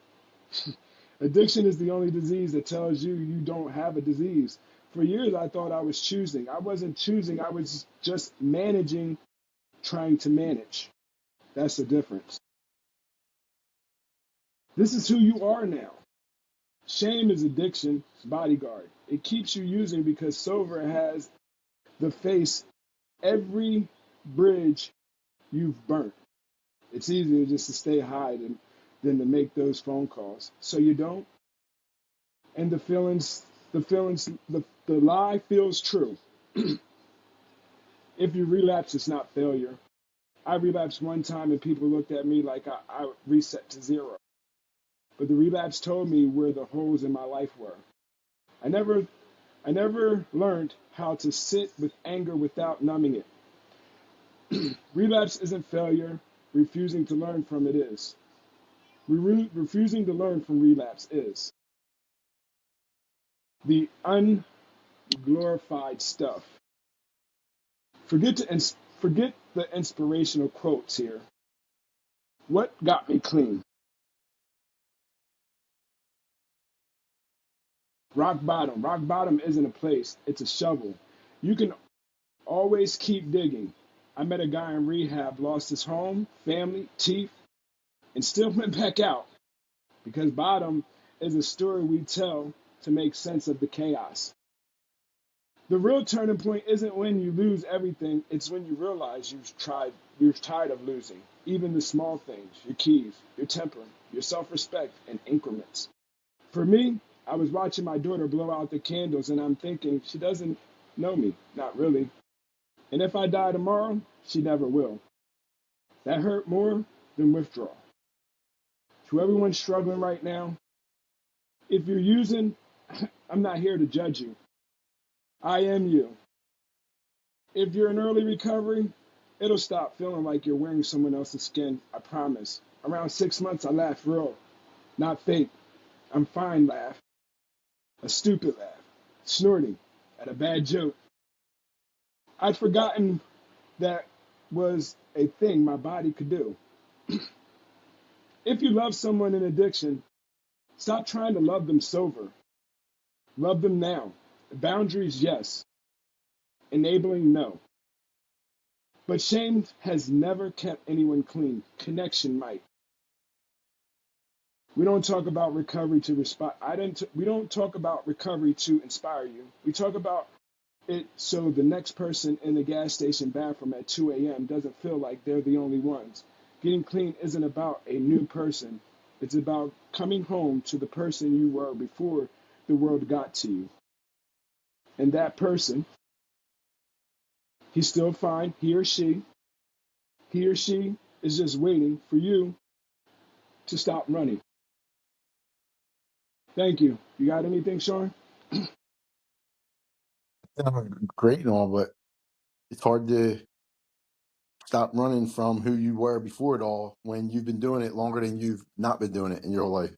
Addiction is the only disease that tells you you don't have a disease. For years, I thought I was choosing. I wasn't choosing, I was just managing, trying to manage. That's the difference. This is who you are now. Shame is addiction's bodyguard. It keeps you using because Silver has the face every bridge you've burnt. It's easier just to stay high than to make those phone calls. So you don't, and the lie feels true. If you relapse, it's not failure. I relapsed one time and people looked at me like I reset to zero. But the relapse told me where the holes in my life were. I never I never learned how to sit with anger without numbing it. Relapse isn't failure. Refusing to learn from it is. Refusing to learn from relapse is. The unglorified stuff. Forget the inspirational quotes here. What got me clean? Rock bottom. Rock bottom isn't a place, it's a shovel. You can always keep digging. I met a guy in rehab, lost his home, family, teeth, and still went back out because bottom is a story we tell to make sense of the chaos. The real turning point isn't when you lose everything, it's when you realize you're tired of losing. Even the small things, your keys, your temper, your self-respect in increments. For me, I was watching my daughter blow out the candles and I'm thinking she doesn't know me, not really. And if I die tomorrow, she never will. That hurt more than withdrawal. To everyone struggling right now, if you're using, I'm not here to judge you. I am you. If you're in early recovery, it'll stop feeling like you're wearing someone else's skin, I promise. Around 6 months, I laugh real, not fake. I'm fine laugh, a stupid laugh, snorting at a bad joke. I'd forgotten that was a thing my body could do. If you love someone in addiction, stop trying to love them sober. Love them now. Boundaries, yes. Enabling, no. But shame has never kept anyone clean. Connection might. We don't talk about recovery to respond. We don't talk about recovery to inspire you. We talk about it so the next person in the gas station bathroom at 2 a.m. doesn't feel like they're the only ones. Getting clean isn't about a new person. It's about coming home to the person you were before the world got to you. And that person, he's still fine, he or she is just waiting for you to stop running. Thank you. You got anything, Sean? Great and all, but it's hard to stop running from who you were before it all when you've been doing it longer than you've not been doing it in your whole life.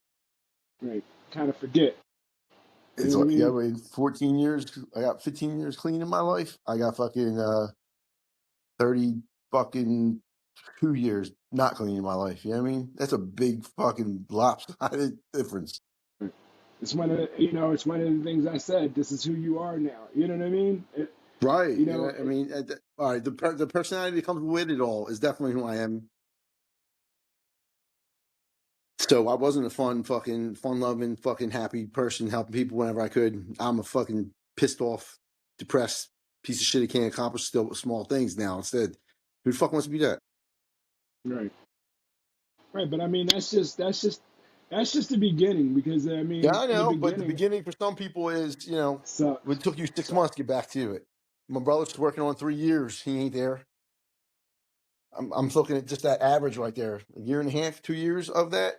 Right. Kind of forget. You It's know what I like, yeah, mean? in 14 years, I got 15 years clean in my life. I got fucking 30 fucking 2 years not clean in my life. You know what I mean? That's a big fucking lopsided difference. Right. It's one of the things I said. This is who you are now. You know what I mean? Right. You Yeah. know, I mean, all right. The personality that comes with it all is definitely who I am. So I wasn't a fun loving, fucking happy person helping people whenever I could. I'm a fucking pissed off, depressed piece of shit who can't accomplish still small things now. Instead, who the fuck wants to be that? right, right. But I mean, that's just the beginning because I Yeah, mean, I in the know, but the beginning, beginning for some people is, sucks, it took you 6 months sucks. to get back to it. My brother's working on 3 years. He ain't there. I'm looking at just that average right there. A year and a half, 2 years of that.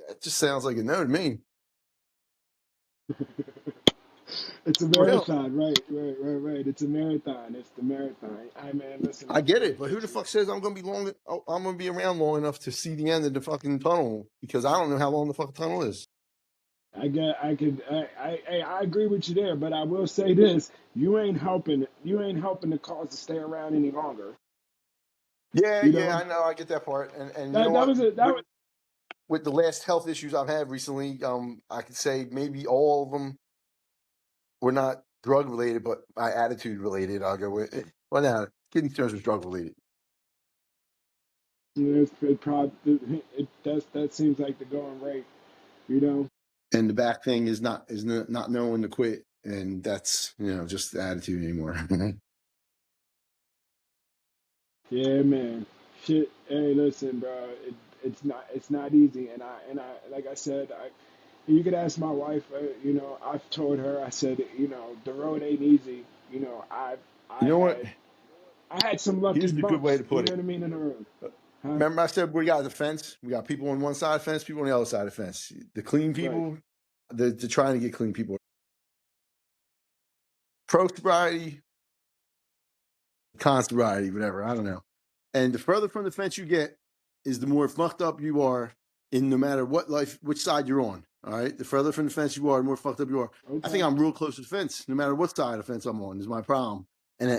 That just sounds like a no to me. It's a For real. marathon, right, right, right, right. It's a marathon. It's the marathon. I man, listen, I get I it, but who get the you. fuck says I'm gonna be I'm gonna be around long enough to see the end of the fucking tunnel? Because I don't know how long the fucking tunnel is. I agree with you there, but I will say this: you ain't helping. You ain't helping the cause to stay around any longer. Yeah, You yeah, know I know, I get that part, and you know that what? was a that was With the last health issues I've had recently, I could say maybe all of them were not drug related, but my attitude related. I'll go with it. Well, now kidney stones was drug related. you know, it probably it does that seems like the going rate. You know. And the back thing is not knowing to quit, and that's just the attitude anymore. Yeah, man. Shit. Hey, listen, bro. It's not easy, and I like I said, you could ask my wife. I've told her. I said, the road ain't easy. I You know what? had I had some lucky Here's the good way bumps. to You put know it. what I mean in the road, huh? Remember, I said we got the fence. We got people on one side of the fence, people on the other side of the fence. The clean Right. people, they're trying to get clean people. Pro sobriety, con sobriety, whatever. I don't know. And the further from the fence you get, is the more fucked up you are in no matter which side you're on. All right. The further from the fence you are, the more fucked up you are. I think Okay. I'm real close to the fence, no matter what side of the fence I'm on. Is my problem. And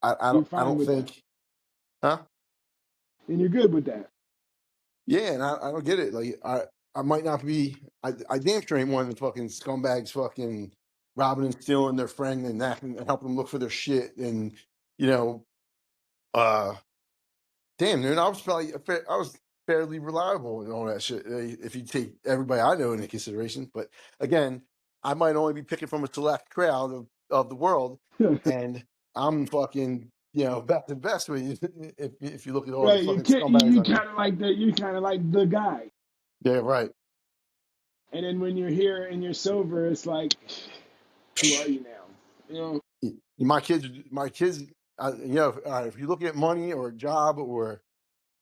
I You're I fine don't with that, think, huh? and you're good with that. Yeah, and I don't get it. Like I might not be. I damn sure ain't one of the fucking scumbags, fucking robbing and stealing their friend and helping them look for their shit and you know, uh, damn, dude, I was fairly reliable and all that shit. If you take everybody I know into consideration, but again, I might only be picking from a select crowd of the world, and I'm fucking best and best when if you look at all the Right. You fucking can't. You, scumbags you I know. kind of like the. You kind of like the guy, Yeah, right. and then when you're here and you're sober, it's like, who are you now? My kids, if you look at money or a job or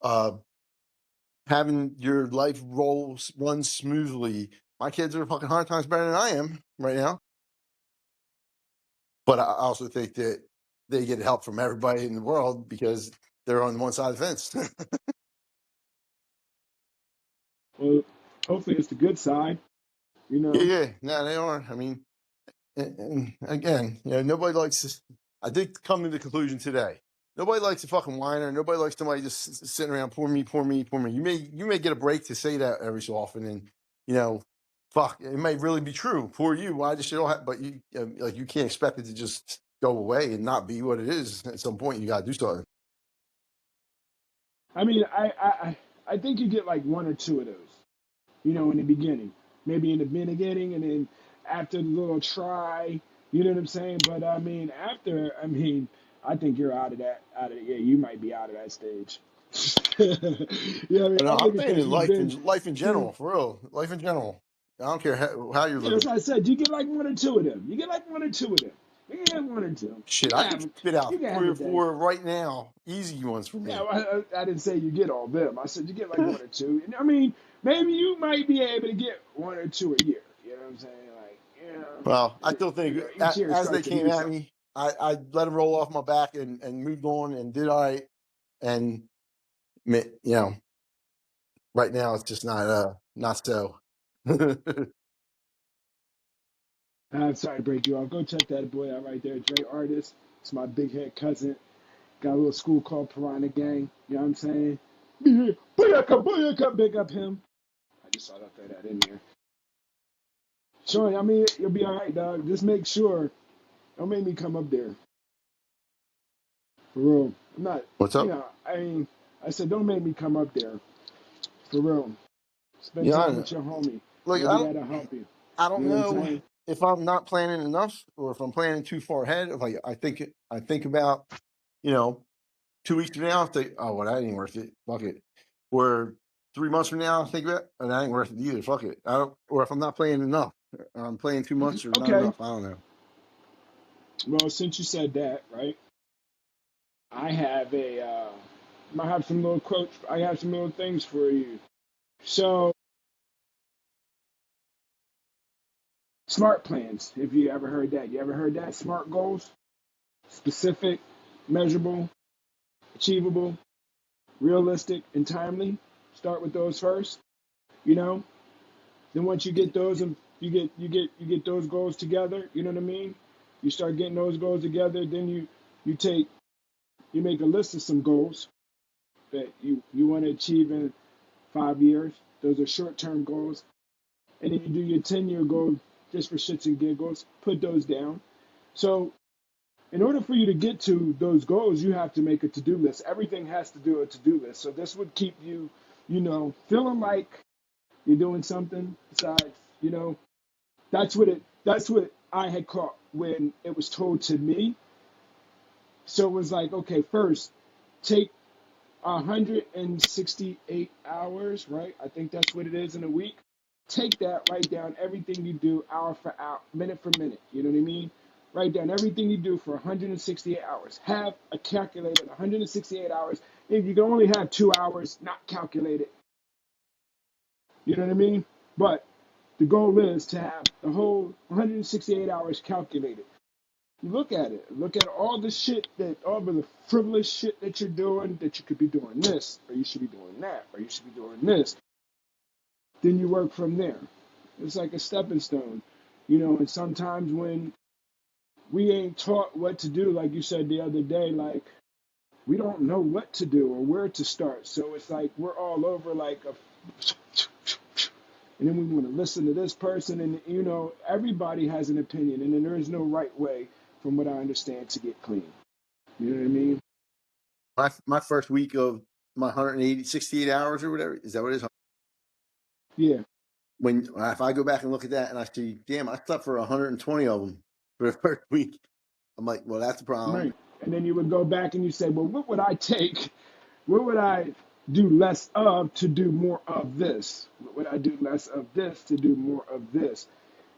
uh, having your life run smoothly, my kids are fucking 100 times better than I am right now. But I also think that they get help from everybody in the world because they're on one side of the fence. Well, hopefully it's the good side. You Yeah, know. yeah, no, they are. I mean, and again, nobody likes this. I did come to the conclusion today. Nobody likes a fucking whiner. Nobody likes somebody just sitting around, poor me, poor me, poor me. You may get a break to say that every so often, and fuck, it may really be true. Poor you. Why does shit all happen? But you can't expect it to just go away and not be what it is. At some point, you got to do something. I mean, I think you get like one or two of those. In the beginning, maybe in the beginning, and then after the little try. You know what I'm saying? But I mean, after, I think you're out of that. Yeah, you might be out of that stage. Yeah, I mean, But no, only I'm saying because in you've life, been in life in through. general, for real, life in general. I don't care how you're Yeah, that's living. what I said. You get like one or two of them. You get like one or two of them. You get one or two. You Shit, can I could have, spit you out can have three a or day. four right now, easy ones for Yeah, me. I didn't say you get all them. I said you get like one or two. And I mean, maybe you might be able to get one or two a year. You know what I'm saying? Like, Well, I still think each year as start they to came do at something. me, I let them roll off my back and moved on and did all right. And right now it's just not so. I'm sorry to break you off. Go check that boy out right there, Dre Artist. It's my big head cousin. Got a little school called Piranha Gang. You know what I'm saying? Booyaka, booyaka, big up him. I just thought I'd throw that in there. Sure, I mean, you'll be all right, dog. Just make sure. Don't make me come up there. For real. I'm not, What's up? I mean, I said, don't make me come up there. For real. Spend Yeah, I time know. with your homie. Like Maybe that'll help you. I You don't know what I'm know saying? if I'm not planning enough or if I'm planning too far ahead. If I think about 2 weeks from now, I think, oh, well, that ain't worth it. Fuck it. Or 3 months from now, I think about, and that ain't worth it either. Fuck it. I don't. Or if I'm not playing enough, I'm playing too much or not Okay. enough. I don't know. Well, since you said that, right? I have I have some little quotes. I have some little things for you. So, SMART plans. If you ever heard that, you ever heard that? SMART goals: specific, measurable, achievable, realistic, and timely. Start with those first. You know. Then once you get those and you get those goals together. You know what I mean? You start getting those goals together. Then you make a list of some goals that you want to achieve in 5 years. Those are short term goals. And then you do your 10-year goal just for shits and giggles. Put those down. So, in order for you to get to those goals, you have to make a to do list. Everything has to do a to do list. So, this would keep you, feeling like You're doing something besides, you know, that's what I had caught when it was told to me. So it was like, okay, first take 168 hours, right? I think that's what it is in a week. Take that, write down everything you do hour for hour, minute for minute. You know what I mean? Write down everything you do for 168 hours. Have a calculator, 168 hours. If you can only have 2 hours, not calculated. You know what I mean? But the goal is to have the whole 168 hours calculated. Look at it. Look at all the shit that, all of the frivolous shit that you're doing, that you could be doing this, or you should be doing that, or you should be doing this. Then you work from there. It's like a stepping stone, you know, and sometimes when we ain't taught what to do, like you said the other day, like we don't know what to do or where to start. So it's like we're all over like a, and then we want to listen to this person, and you know, everybody has an opinion, and then there is no right way, from what I understand, to get clean. You know what I mean? My first week of my 68 hours or whatever, is that what it is? Yeah. When if I go back and look at that and I see, damn, I slept for 120 of them for the first week. I'm like, well, that's the problem. Right. And then you would go back and you say, well, what would I take? What would I do less of to do more of this? What would I do less of this to do more of this?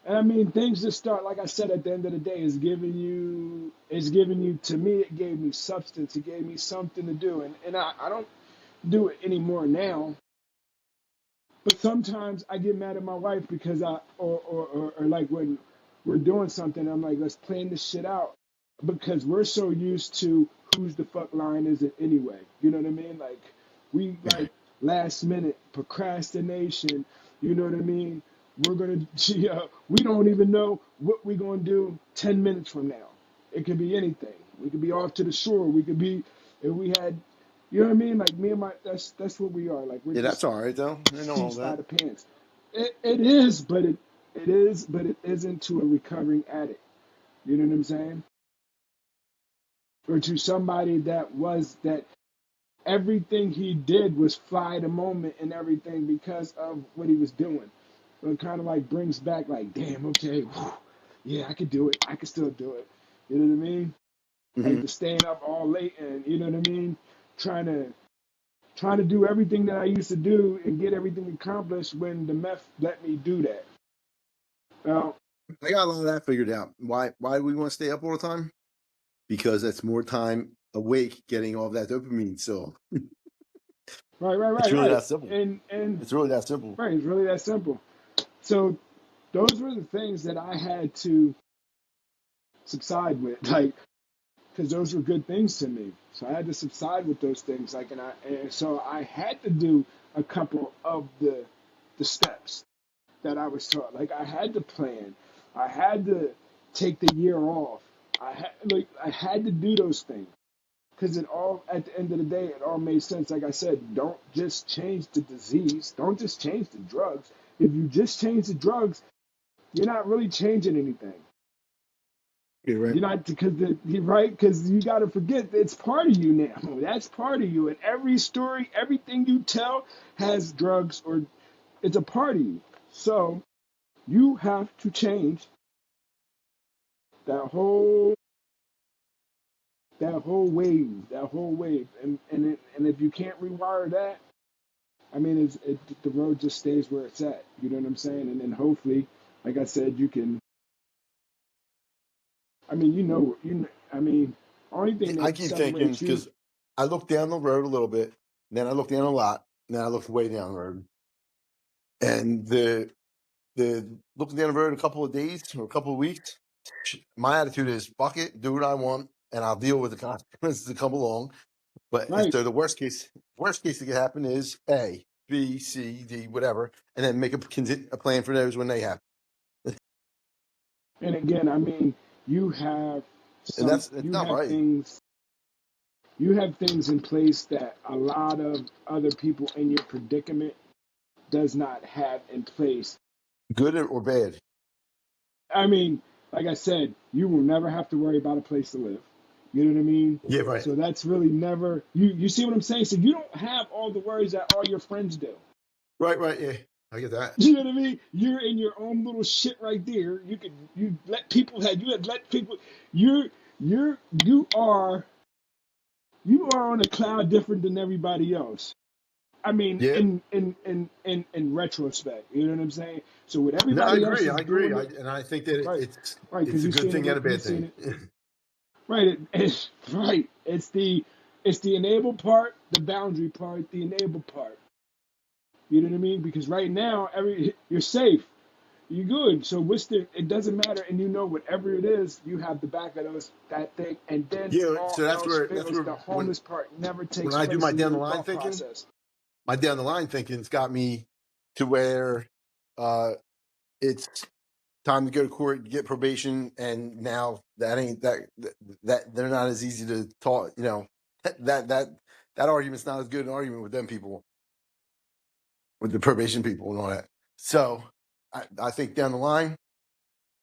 And I mean, things just start, like I said, at the end of the day, it's giving you, to me, it gave me substance. It gave me something to do. And I don't do it anymore now. But sometimes I get mad at my wife because or like when we're doing something, I'm like, let's plan this shit out. Because we're so used to whose the fuck line is it anyway. You know what I mean? Like, we like last minute procrastination. You know what I mean? We're going to, we don't even know what we're going to do 10 minutes from now. It could be anything. We could be off to the shore. We could be, if we had, you know what I mean? Like me and my, that's what we are. Like we're Yeah, just that's all right though. I know all seats by that. the pants. It is, but it is, but it isn't to a recovering addict. You know what I'm saying? Or to somebody that everything he did was fly the moment and everything because of what he was doing. So it kind of like brings back like, damn, okay, whew, yeah, I could do it. I could still do it. You know what I mean? Like Mm-hmm. the staying up all late and you know what I mean? Trying to do everything that I used to do and get everything accomplished when the meth let me do that. Well, I got a lot of that figured out. Why do we want to stay up all the time? Because that's more time awake getting all of that dopamine still. It's really right. that simple. And It's really that simple. right, it's really that simple. So those were the things that I had to subside with, like, because those were good things to me. So I had to subside with those things, like, and so I had to do a couple of the steps that I was taught. Like I had to plan. I had to take the year off. I had to do those things because it all at the end of the day it all made sense. Like I said, don't just change the disease. Don't just change the drugs. If you just change the drugs, you're not really changing anything. You're right. You're not you're right because you got to forget that it's part of you now. That's part of you, and every story, everything you tell has drugs or it's a part of you. So you have to change that whole that whole wave, and if you can't rewire that, I mean, the road just stays where it's at. You know what I'm saying? And then hopefully, like I said, you can. I mean, I mean, only thing I that keep thinking separates you. because I look down the road a little bit, then I look down a lot, then I look way down the road, and the looking down the road a couple of days or a couple of weeks. My attitude is fuck it, do what I want, and I'll deal with the consequences that come along. But Right. so the worst case that could happen is A, B, C, D, whatever, and then make a plan for those when they happen. And again, I mean, you have And some, it's not right. you have things in place that a lot of other people in your predicament does not have in place. Good or bad. I mean, like I said, you will never have to worry about a place to live. You know what I mean? Yeah, right. So that's really never you see what I'm saying? So you don't have all the worries that all your friends do. Right, yeah. I get that. You know what I mean? You're in your own little shit right there. You let people have you had let people you're you're you are you are on a cloud different than everybody else. I mean, Yeah. in retrospect, you know what I'm saying? So what No, I everybody else agree. is I agree. doing it And I think that right, right, it's because a you're good seeing thing it, and a you're bad seeing thing. it right. It's right. It's the enable part, the boundary part, the enable part. You know what I mean? Because right now, you're safe. You good. So what's the? It doesn't matter, and you know whatever it is, you have the back of that thing, and then Yeah. all So else that's fails. where The homeless part never when takes I do my place in down the your line thought thinking, process. my down the line thinking's got me to where uh it's time to go to court, get probation, and now that ain't that they're not as easy to talk. That argument's not as good an argument with them people, with the probation people and all that. So I think down the line,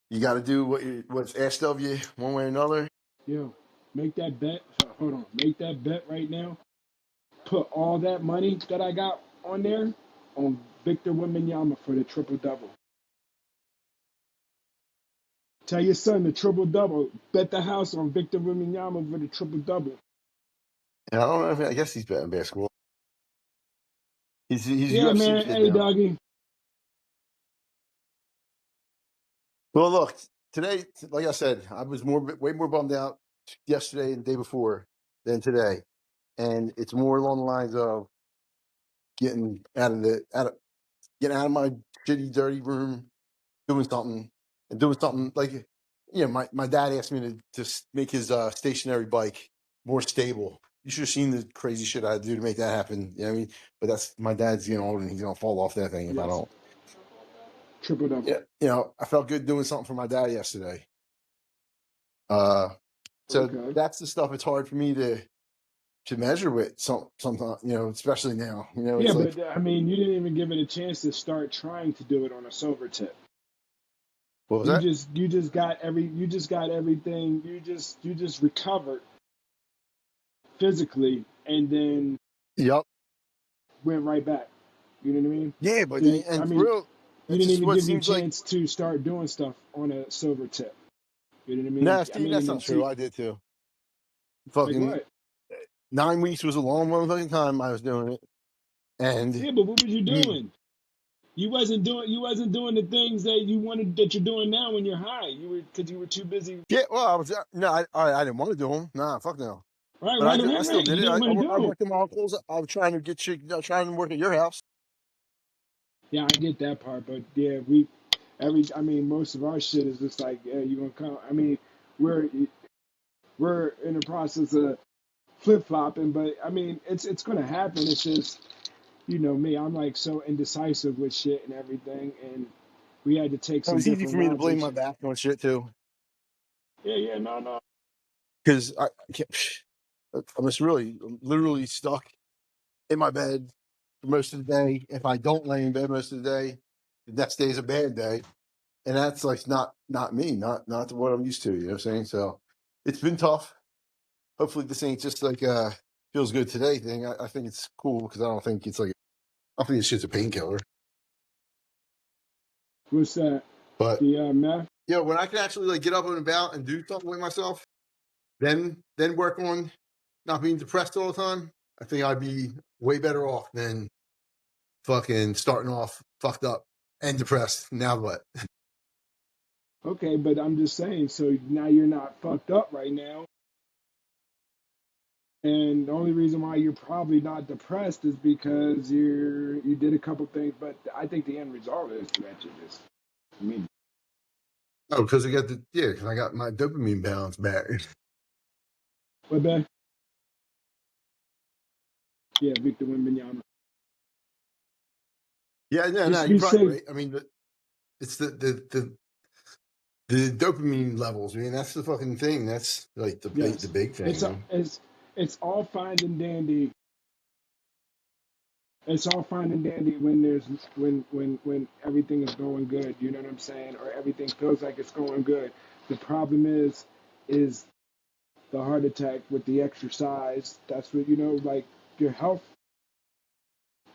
you got to do what's asked of you one way or another. Yo, make that bet. Hold on, make that bet right now. Put all that money that I got on there on Victor Wembanyama for the triple double. Tell your son the triple double. Bet the house on Victor Wembanyama for the triple double. And I don't know. I guess he's betting basketball. He's a Yeah, UFC man. kid Hey, now. doggy. Well, look, today, like I said, I was way more bummed out yesterday and the day before than today, and it's more along the lines of getting getting out of my shitty, dirty room, doing something like, my dad asked me to just make his stationary bike more stable. You should have seen the crazy shit I had to do to make that happen. You know what I mean? But that's my dad's getting old and he's gonna fall off that thing if I Yes. don't. Triple double. Yeah, I felt good doing something for my dad yesterday. Uh, so Okay. that's the stuff. It's hard for me to measure with sometimes, especially now. Yeah, It's like, but I mean, you didn't even give it a chance to start trying to do it on a sober tip. what was that? You just got everything. You just recovered physically and then Yep. went right back. You know what I mean? Yeah, but So I and for mean, real, you that's didn't just even what it give you a seems like. chance to start doing stuff on a sober tip. You know what I mean? No, I Steve, that's mean, not and true. see, I did too. like Fucking what? 9 weeks was a long motherfucking time I was doing it, and Yeah, but what was you you, doing? You wasn't doing the things that you wanted that you're doing now when you're high. You were because you were too busy. yeah. Well, I was no, I didn't want to do them. Nah, fuck no. Right, But right, I right, still right. did You it. didn't want to I do them. worked in my uncle's. I was trying to get shit, trying to work at your house. Yeah, I get that part, but yeah, I mean, most of our shit is just like, yeah, you gonna come. I mean, we're we're in the process of flip flopping, but I mean, it's gonna happen. It's just, me. I'm like so indecisive with shit and everything, and we had to take It some was easy for different me to routes. blame my back on shit too, Yeah, yeah, no, no. because I can't. I'm just literally stuck in my bed for most of the day. If I don't lay in bed most of the day, the next day is a bad day, and that's like not me, not what I'm used to. You know what I'm saying? So it's been tough. Hopefully, this ain't just like feels good today thing. I think it's cool because I don't think it's like I don't think this shit's a painkiller. What's that? But The meth? when I can actually like get up and about and do something with myself, then work on not being depressed all the time, I think I'd be way better off than fucking starting off fucked up and depressed. Now what? Okay, but I'm just saying. So now you're not fucked up right now. And the only reason why you're probably not depressed is because you did a couple things, but I think the end result is that you just, I mean, Oh, because because I got my dopamine balance back. what that? Yeah, Victor Wembanyama. Yeah, no, Just you're be probably safe. right. I mean, it's the dopamine levels. I mean, that's the fucking thing. That's like the Yes, big thing. it's a, it's all fine and dandy. It's all fine and dandy when when everything is going good. You know what I'm saying? Or everything feels like it's going good. The problem is the heart attack with the exercise. That's what like your health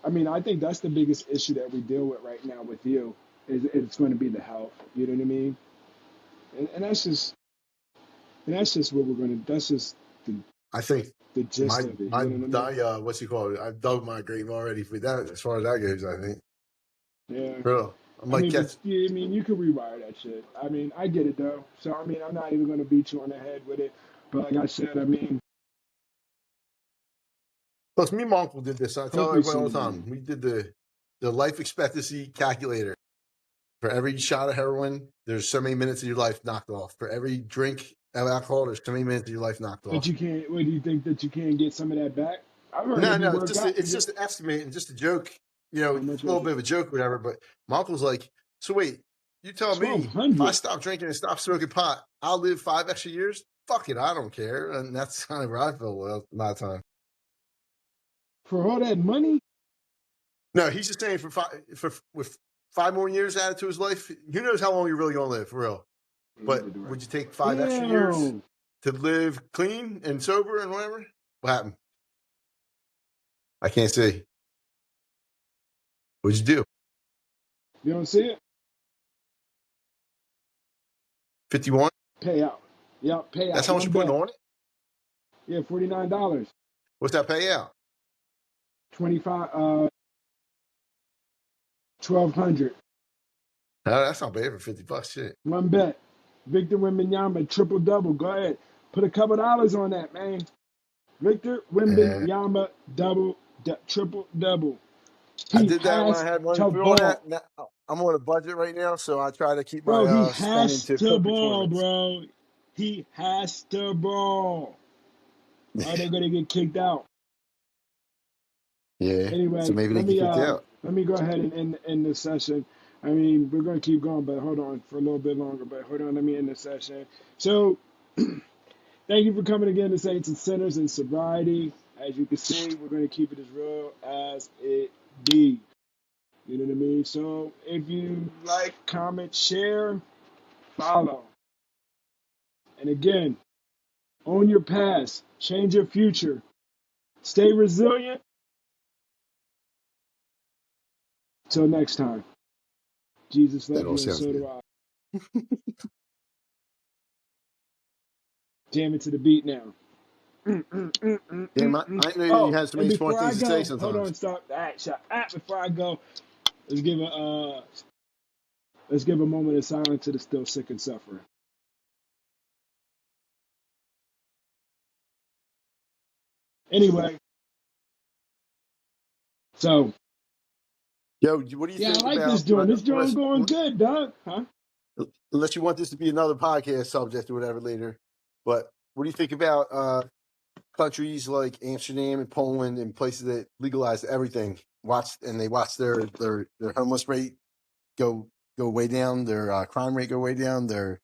I mean, I think that's the biggest issue that we deal with right now with you is it's going to be the health. You know what I mean? And that's just what we're going to. That's just the I think the gist my of it. You my know what I mean? what's he called? I've dug my grave already for that. As far as that goes, I think. Yeah. Bro, I I might mean, but catch. yeah, I mean, you can rewire that shit. I mean, I get it though. So I mean, I'm not even going to beat you on the head with it. But like I said, I mean, Plus, me and my uncle did this. I tell hopefully everybody all soon, the time. man. We did the life expectancy calculator. For every shot of heroin, there's so many minutes of your life knocked off. For every drink of alcohol, there's so many minutes of your life knocked But off. you can't. What do you think that you can't get some of that back? I've heard No, if you no, work out, you it's get just an estimate and just a joke. You know, how it's much a was little it? bit of a joke or whatever. But my uncle's like, so wait, you tell Twelve me if I hundred stop drinking and stop smoking pot, I'll live 5 extra years? Fuck it, I don't care. And that's kind of where I feel a lot of time. for all that money? No, he's just saying with 5 more years added to his life, who knows how long you're really going to live for real. Yeah, you But did the right. would you take 5 extra years Damn. to live clean and sober and whatever? What happened? I can't say. What'd you do? You don't see it? 51? Payout. Yep, payout. That's how much One you're putting bet. on it? Yeah, $49. What's that payout? 25. 1,200. That's not bad for $50. Shit. One bet. Victor Wembanyama triple double. Go ahead. Put a couple dollars on that, man. Victor And Wembanyama triple double. I He did that when I has had money to to put on that. ball. Now, I'm on a budget right now, so I try to keep my Bro, he spending has to to poker ball, tournaments. bro. He has to ball. Are they gonna get kicked out? Yeah. So Anyway, maybe they get kicked out. let me go ahead and end this session. I mean, we're gonna keep going, but hold on for a little bit longer. But hold on, let me end this session. So, thank you for coming again to Saints and Sinners in Sobriety. As you can see, we're gonna keep it as real as it be. You know what I mean? So, if you like, comment, share, follow, and again, own your past, change your future, stay resilient. Till next time. Jesus That loves all you, and sounds so good. do I. Jam it to the beat now. Damn, I didn't know you Oh, had so and many smart before I things to say go, hold sometimes. on, stop. Before I go, let's give a moment of silence to the still sick and suffering. Anyway, so Yo, what do you yeah, I think like this about joint. This joint going good, dog. Huh? unless you want this to be another podcast subject or whatever later? But what do you think about countries like Amsterdam and Poland and places that legalized everything? They watch their homeless rate go way down, their crime rate go way down, their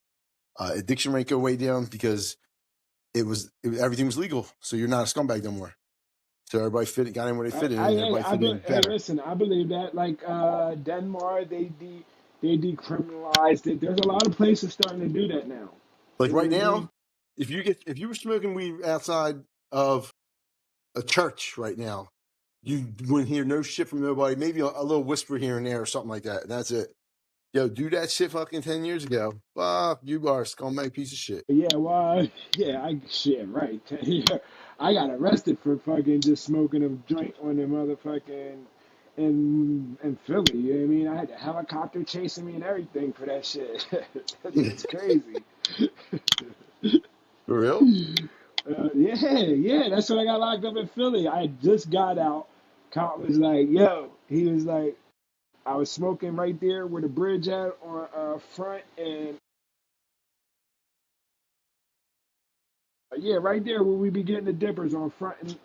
addiction rate go way down because everything was legal. So you're not a scumbag no more. So everybody got in where they fit in, and everybody fit in Hey, better. listen, I believe that. Like Denmark, they decriminalized it. There's a lot of places starting to do that now. Like You know right what I mean? now, if you were smoking weed outside of a church right now, you wouldn't hear no shit from nobody. Maybe a little whisper here and there or something like that. And that's it. Yo, do that shit fucking 10 years ago. Fuck, you are a scumbag piece of shit. Yeah, well, shit, right. Yeah, I got arrested for fucking just smoking a joint on the motherfucking in Philly. You know what I mean? I had a helicopter chasing me and everything for that shit. It's crazy. For real? Yeah, that's when I got locked up in Philly. I just got out. Cop was like, yo, he was like, I was smoking right there where the bridge at on front and yeah, right there where we be getting the dippers on front and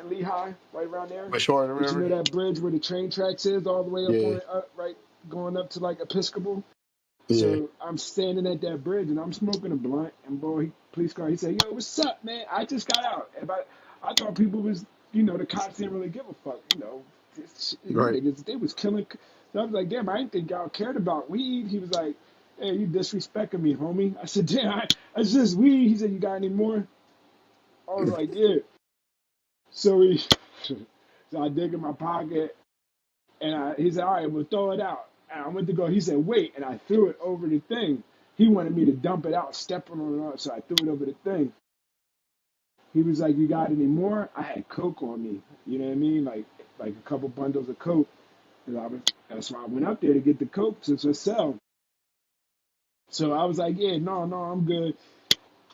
Lehigh, right around there. My short or But you know whatever? that bridge where the train tracks is all the way up Yeah. on right going up to like Episcopal. Yeah. So I'm standing at that bridge and I'm smoking a blunt and boy, police car. He said, "Yo, what's up, man? I just got out." And I thought people was, the cops didn't really give a fuck. You Right. niggas, they was killing. So I was like, "Damn, I didn't think y'all cared about weed." He was like, "Hey, you disrespecting me, homie." I said, "Damn, it's just weed." He said, "You got any more?" I was like, "Yeah." So so I dig in my pocket he said, all right, we'll throw it out. And I went to go. He said, wait, and I threw it over the thing. He wanted me to dump it out, stepping on it, so I threw it over the thing. He was like, "You got any more?" I had Coke on me. You know what I mean? Like a couple bundles of Coke. And that's why I went up there to get the Coke to sell. So I was like, "Yeah, no, I'm good."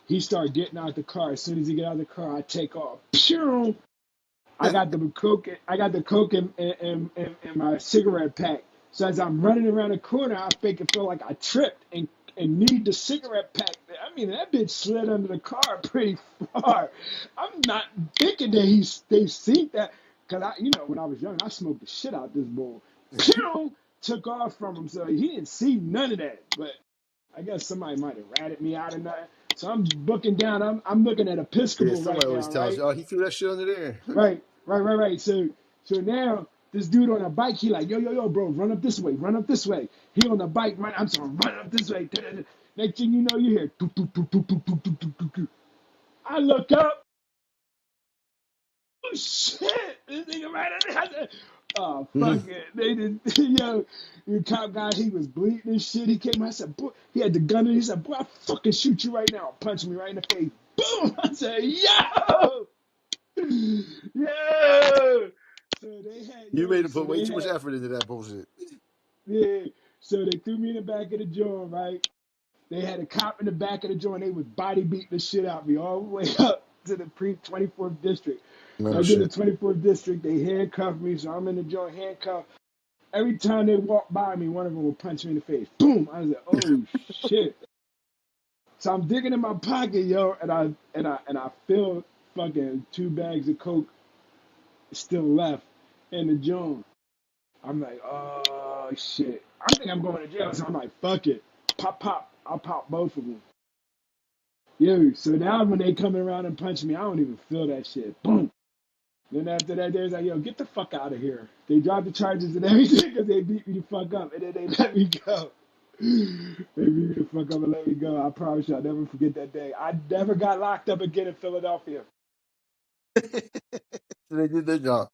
He started getting out the car. As soon as he get out of the car, I take off. Pew! I got the Coke. I got the Coke in my cigarette pack. So as I'm running around the corner, I feel like I tripped and need the cigarette pack. I mean, that bitch slid under the car pretty far. I'm not thinking that they seen that, cause when I was young, I smoked the shit out this bowl. Pew! Took off from him, so he didn't see none of that. But I guess somebody might have ratted me out or nothing. So I'm booking down. I'm looking at Yeah, Episcopal somebody right always now, tells right? you, "Oh, he threw that shit under there." Right. So now this dude on a bike, he like, yo, bro, run up this way. He on the bike, right? I'm saying, run up this way. Next thing you know, you hear, doo, doo, doo, doo, doo, doo, doo, doo, doo. I look up, oh shit, this nigga right there. I said, oh fuck Mhm. it. They did, yo, the cop guy, he was bleeding and shit. He came, I said, boy, he had the gun in. He said, boy, I'll fucking shoot you right now. Punch me right in the face. Boom! I said, yo! Yeah. So they had You made him so put way they too much had effort into that bullshit. yeah. So they threw me in the back of the joint, right? They had a cop in the back of the joint. They was body beating the shit out of me all the way up to the 24th district. So No I get to shit. the 24th district. They handcuffed me, so I'm in the joint handcuffed. Every time they walk by me, one of them will punch me in the face. Boom! I was like, oh shit. So I'm digging in my pocket, yo, and I feel fucking 2 bags of coke still left in the joint. I'm like, oh shit. I think I'm going to jail. So I'm like, fuck it. Pop. I'll pop both of them. Yo, so now when they come around and punch me, I don't even feel that shit. Boom. Then after that, they're like, yo, get the fuck out of here. They dropped the charges and everything because they beat me the fuck up. And then they let me go. They beat me the fuck up and let me go. I promise you, I'll never forget that day. I never got locked up again in Philadelphia. So they did their job.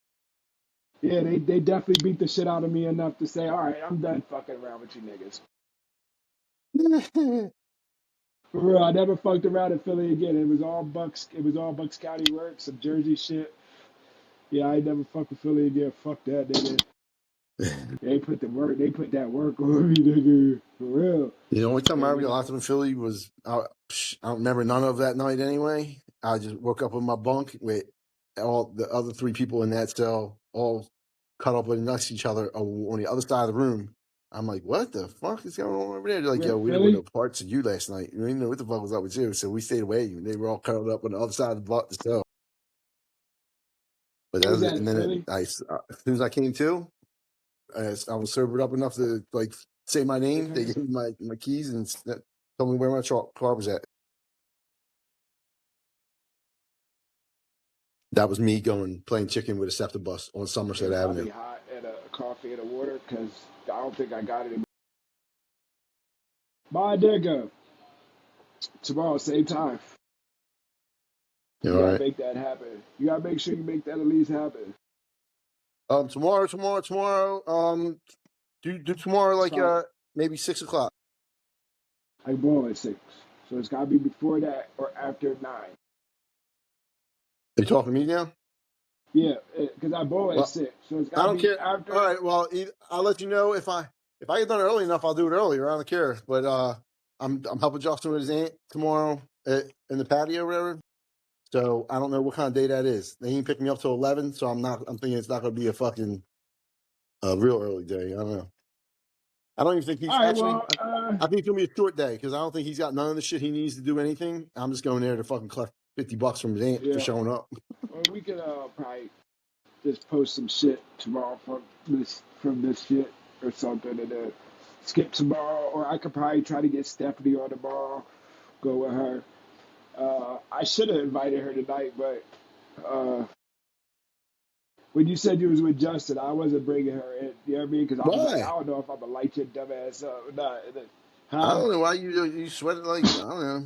Yeah, they definitely beat the shit out of me enough to say, all right, I'm done fucking around with you niggas. For real, I never fucked around in Philly again. It was all Bucks. It was all Bucks County work, some Jersey shit. Yeah, I ain't never fucked with Philly again. Fuck that, nigga. They put the work. They put that work on me, nigga. For real. The only time I And ever locked up in Philly was I don't remember none of that night anyway. I just woke up in my bunk with all the other 3 people in that cell all cuddled up next to each other on the other side of the room. I'm like, what the fuck is going on over there? They're like, where yo, we didn't win Philly? no parts of you last night. We didn't know what the fuck was up with you. So we stayed away. They were all cuddled up on the other side of the cell. But that Where's was it. that in And then Philly? as soon as I came to, as I was sobered up enough to like say my name, they gave me my keys and told me where my car was at. That was me going playing chicken with a SEPTA bus on Somerset Yeah, Avenue. probably hot and a coffee and a water because I don't think I got it. Bye, nigga. Tomorrow, same time. You You all gotta right? make that happen. You gotta make sure you make that at least happen. Tomorrow. Do tomorrow like So maybe 6 o'clock. I boil at 6. So it's gotta be before that or after 9. Are you talking to me now? Yeah, because I boil at Well, 6. So it's I gotta don't be care. All after. right. Well, I'll let you know if I get done early enough. I'll do it earlier. I don't care. But I'm helping Justin with his aunt tomorrow in the patio or whatever. So I don't know what kind of day that is. They ain't picking me up till 11, so I'm thinking it's not going to be a fucking real early day. I don't know. I don't even think he's All right, actually. well, I think it's gonna be a short day because I don't think he's got none of the shit he needs to do anything. I'm just going there to fucking collect $50 from his aunt for yeah. showing up. Well, we could probably just post some shit tomorrow from this shit or something, and then skip tomorrow. Or I could probably try to get Stephanie on tomorrow. Go with her. I should have invited her tonight, but uh, when you said you was with Justin, I wasn't bringing her in. You know what I mean? Because I was like, I Why? don't know if I'm gonna light your dumb ass up or not. And then, I huh? don't know why you sweat it like I don't know.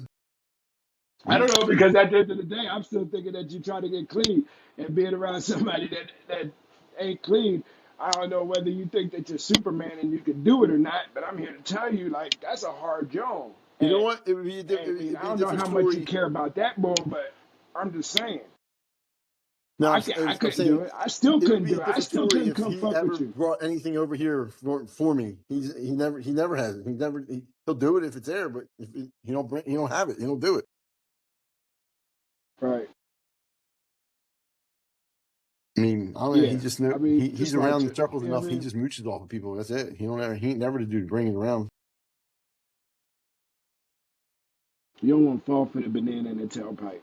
I don't know because at the end of the day, I'm still thinking that you're trying to get clean and being around somebody that ain't clean. I don't know whether you think that you're Superman and you can do it or not, but I'm here to tell you, like, that's a hard job. You know And what? It would be I mean, it'd I be a don't know different how much you story. care about that, bull, but I'm just saying. No, I I'm couldn't do saying it. I still it would couldn't be a do it. I different still story couldn't if come he fuck with ever you. brought anything over here for me. He never has it. He'll do it if it's there, but if he don't have it, he don't do it. Right. I mean, I don't know. He Yeah. just I mean, he's just like, around you the circles know what enough. I He mean? just mooches off of people. That's it. He ain't never the dude to bring it around. You don't want to fall for the banana in the tailpipe.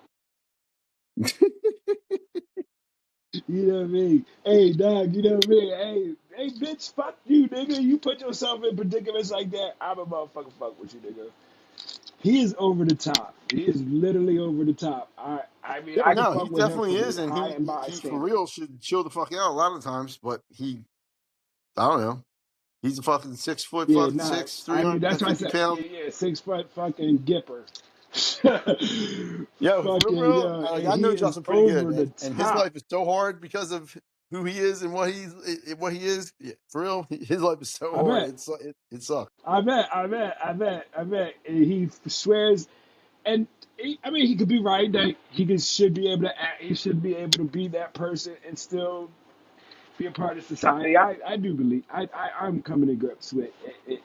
You know what I mean? Hey, dog, you know what I mean? Hey, bitch, fuck you, nigga. You put yourself in predicaments like that, I'm a motherfucker fuck with you, nigga. He is over the top. He is literally over the top. I mean, Yeah, I can no, he fuck with him definitely for is, being and high and he for bystander. real should chill the fuck out a lot of times. But I don't know. He's a fucking 6 foot, Yeah, fucking nah. six, I three mean, hundred that's and why I fifty said, pounds. yeah, 6 foot fucking gipper. Yeah, for Fucking, real. yo, Like and I he know is Justin pretty good, over the and his top. life is so hard because of who he is and what he is. Yeah, for real, his life is so I hard. bet. It sucks. I bet. And he swears, and I mean, he could be right that should be able to act, he should be able to be that person and still be a part of society. I do believe I'm coming to grips with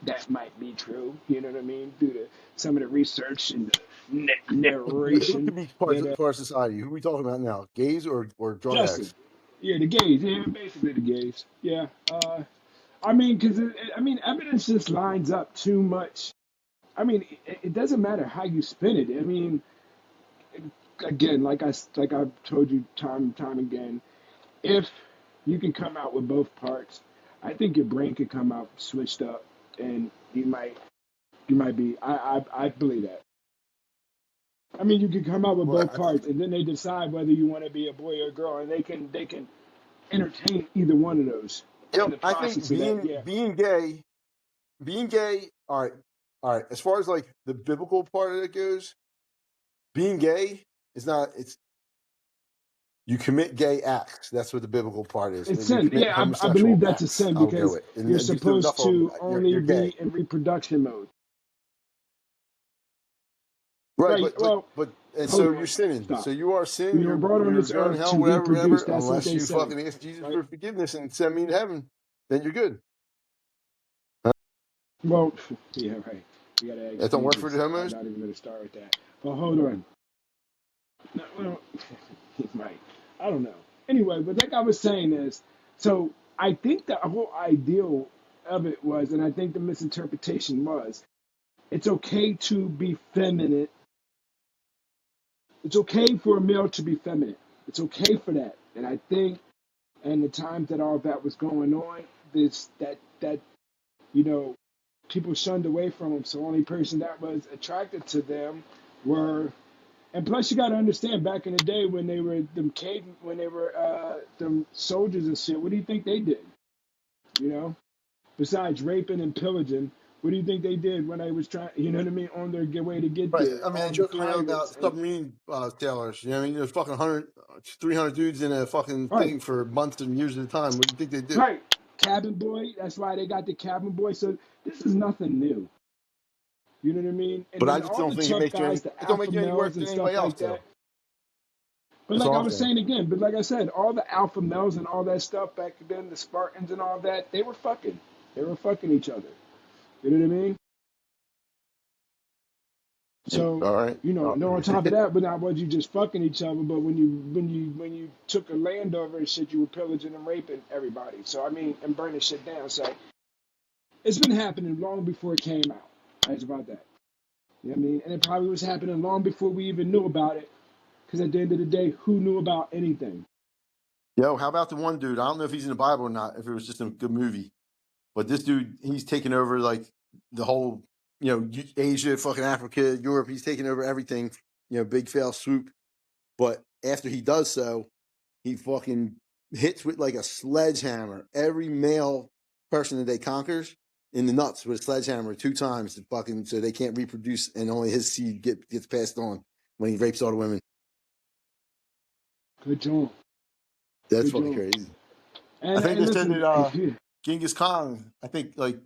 that might be true. You know what I mean? Due to some of the research and the Who narration could be that part of society? Who are we talking about now? Gays or drug Justin, addicts? yeah, the gays, yeah, basically the gays, yeah. I mean, because I mean, evidence just lines up too much. I mean, it doesn't matter how you spin it. I mean, again, like I've told you time and time again, if you can come out with both parts, I think your brain could come out switched up, and you might be. I believe that. I mean, you can come out with Well, both parts, and then they decide whether you want to be a boy or a girl, and they can entertain either one of those in the I think process of that. Yeah, being gay. All right. As far as like the biblical part of it goes, being gay is not. It's you commit gay acts. That's what the biblical part is. it's When you sin. commit Yeah, I believe homosexual that's a acts, sin I'll go because with. you're And just do enough supposed of them, to only you're gay. be in reproduction mode. Right, Right. Well, and hold so on. you're sinning. So Stop. you are We sin. were brought on You're this going to earth hell, to whatever. reproduce. That's what Unless they you say. fucking ask Jesus Right. for forgiveness and send me to heaven, then you're good. Huh? Well, yeah, right. We gotta ask That don't work for Jesus, the so I'm homos. not even gonna start with that. But hold on. No, well, he might. I don't know. Anyway, but like I was saying is, so I think the whole ideal of it was, and I think the misinterpretation was, it's okay to be feminine. It's okay for a male to be feminine. It's okay for that. And I think, and the times that all that was going on, this that you know, people shunned away from them. So the only person that was attracted to them were, and plus you got to understand, back in the day when they were when they were them soldiers and shit, what do you think they did? You know, besides raping and pillaging, what do you think they did when they was trying? You know what I mean? On their way to get Right. there, I mean, they all the joke around pirates about and submarine sailors. You know what I mean? There's fucking 100, 300 dudes in a fucking right, thing for months and years at a time. What do you think they do? right. Cabin boy. That's why they got the cabin boy. So this is nothing new. You know what I mean? And But I then just all don't the think it tough makes you guys, any. the It don't alpha make you any worse males than and anybody stuff else, like that. though. But That's like all I I'm was saying. saying again, but like I said, all the alpha males and all that stuff back then, the Spartans and all that, they were fucking. They were fucking each other. You know what I mean? So, All right. and on top of that, but not was you just fucking each other, but when you took a land over and shit, you were pillaging and raping everybody. So I mean, and burning shit down. So it's been happening long before it came out. It's about that. You know what I mean? And it probably was happening long before we even knew about it. Because at the end of the day, who knew about anything? Yo, how about the one dude? I don't know if he's in the Bible or not, if it was just a good movie. But this dude, he's taking over like the whole, Asia, fucking Africa, Europe. He's taking over everything, big fail swoop. But after he does so, he fucking hits with like a sledgehammer every male person that they conquers in the nuts with a sledgehammer 2 times to fucking so they can't reproduce and only his seed gets passed on when he rapes all the women. Good job. That's Good fucking job. crazy. I think And they said listen, that Genghis Khan. I think like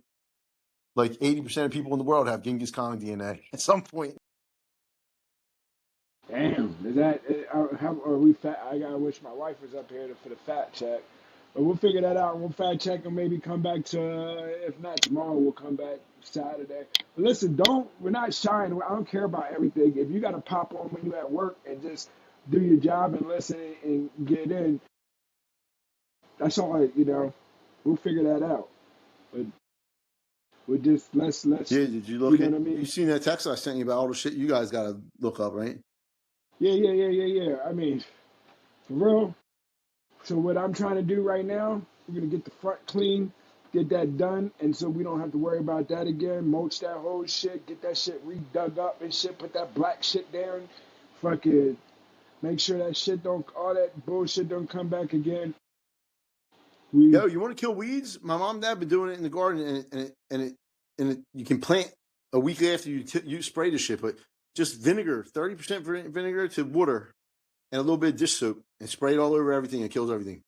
80% of people in the world have Genghis Khan DNA at some point. damn, is that how are we fat? I gotta wish my wife was up here for the fat check. But we'll figure that out. We'll fact check and maybe come back to, if not tomorrow, we'll come back Saturday. But listen, we're not shying. I don't care about everything. If you got to pop on when you're at work and just do your job and listen and get in, that's all we'll figure that out. But we'll just, let's, Yeah, did you you look know at? what I You mean? seen that text I sent you about all the shit you guys got to look up, right? Yeah. I mean, for real. So what I'm trying to do right now, we're gonna get the front clean, get that done, and so we don't have to worry about that again. Mulch that whole shit, get that shit re-dug up and shit, put that black shit down, fucking make sure that shit don't, all that bullshit don't come back again. We, Yo, you want to kill weeds? My mom and dad been doing it in the garden, and you can plant a week after you spray the shit, but just vinegar, 30% vinegar to water, and a little bit of dish soap, and spray it all over everything. It kills everything.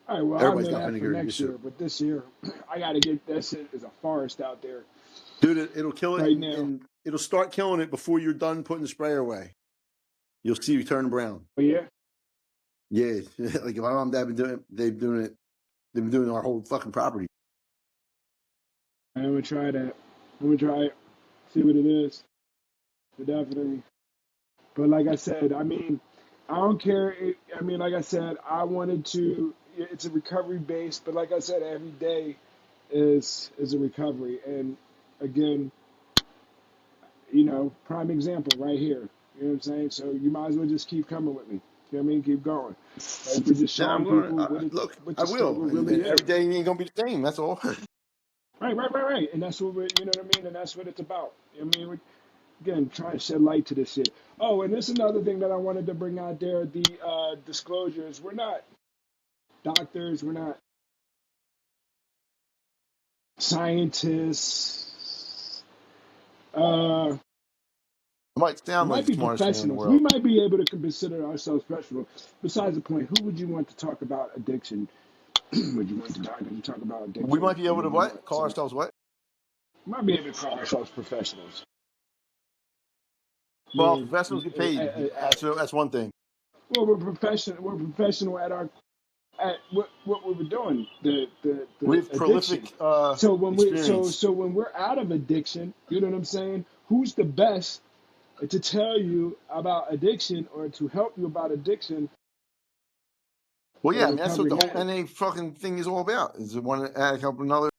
all right, well, I'll Everybody's know got that for vinegar and next dish year, soap, but this year, I gotta get that shit as a forest out there dude. It'll kill it, right now. and it'll start killing it before you're done putting the sprayer away. You'll see it turn brown. But yeah, Yeah, like if my mom and dad been doing it, they've been doing our whole fucking property. I'm gonna try that. I'm gonna try it, see what it is. But definitely. But like I said, I mean, I don't care. I mean, like I said, I wanted to. It's a recovery base, but like I said, every day is a recovery. And again, prime example right here. You know what I'm saying? So you might as well just keep coming with me. You know what I mean? Keep going. Like we're just Now showing I'm gonna people look. what I the will, struggle really and is. every day ain't gonna be the same. That's all. Right. And that's what you know what I mean? And that's what it's about. You know what I mean? Again, trying to shed light to this shit. Oh, and this is another thing that I wanted to bring out there: the disclosures. We're not doctors. We're not scientists. I might We sound like might the be smartest man in the professionals. We world. might be able to consider ourselves professional. Besides the point, who would you want to talk about addiction? Would you want to talk about We addiction? might be Or able to would you what? want Call to? ourselves what? We might be able to call ourselves professionals. Well, We're, professionals get paid. That's one thing. well, we're professional. We're professional at what we were doing, We the have addiction. prolific So when we experience. so when we're out of addiction, you know what I'm saying? Who's the best to tell you about addiction or to help you about addiction Well, or yeah, I mean that's what the recovering whole addict? NA fucking thing is all about. Is it one addict help another?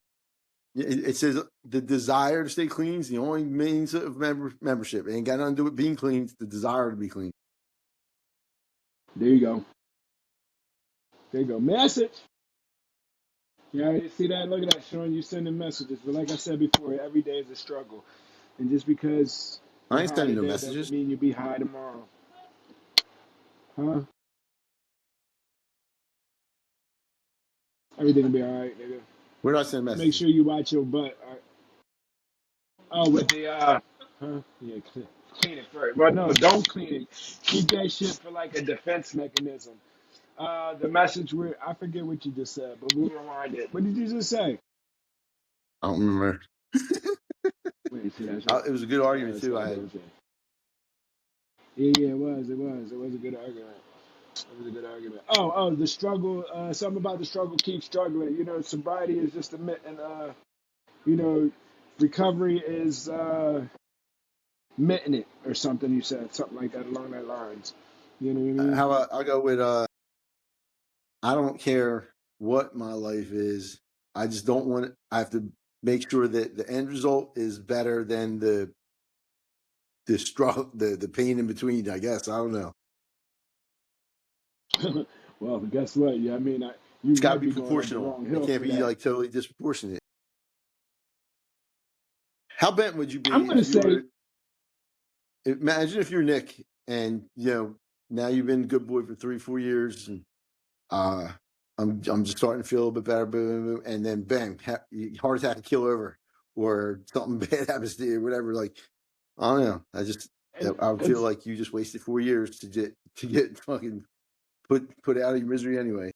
It says the desire to stay clean is the only means of membership. It ain't got nothing to do with being clean. It's the desire to be clean. There you go. There you go. Message. Yeah, you see that? Look at that, Sean. You sending messages, but like I said before, every day is a struggle, and just because I you're ain't high sending no today doesn't messages. mean you'll be high tomorrow, huh? Everything will be all right, nigga. We're not sending Just make messages. sure you watch your butt. All right? Oh, with the huh? Yeah, clean it first. Well, no, don't clean it. Keep that shit for like a defense mechanism. The message I forget what you just said, but we'll rewind it. What did you just say? I don't remember. Wait, see, that's right. It was a good argument That's too. what I it had. was. Yeah, it was. It was a good argument. It was a good argument. The struggle. Something about the struggle. Keep struggling. Sobriety is just and you know, recovery is mitten it or something. You said something like that along that lines. You know what I mean? How about I'll go with I don't care what my life is. I just don't want it. I have to make sure that the end result is better than the struggle, the pain in between. I guess I don't know. Well, but guess what? Yeah, I mean, you It's got to might be be going up the proportional. wrong It hill can't for be that. like totally disproportionate. How bent would you I'm be gonna if you say, were? Imagine if you're Nick and now you've been a good boy for 3-4 years and uh I'm just starting to feel a little bit better, boom, boom, boom, and then bang, heart attack and kill over, or something bad happens to you, whatever. Like I don't know. and I would feel it's like you just wasted 4 years to get fucking put out of your misery anyway.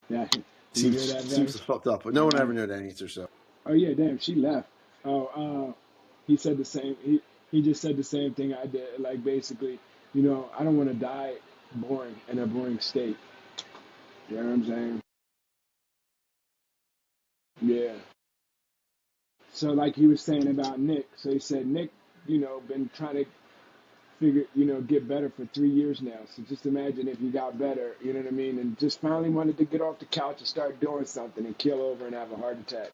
Yeah. Did you hear Seems that, seems Vex? fucked up, but no All one ever right. knew that answer. So Oh yeah, damn, she left. Oh, he said the same. He just said the same thing I did. Like basically, I don't want to die boring in a boring state. You know what I'm saying? Yeah. So like he was saying about Nick. So he said Nick, been trying to get better for 3 years now. So just imagine if you got better, you know what I mean, and just finally wanted to get off the couch and start doing something and kill over and have a heart attack.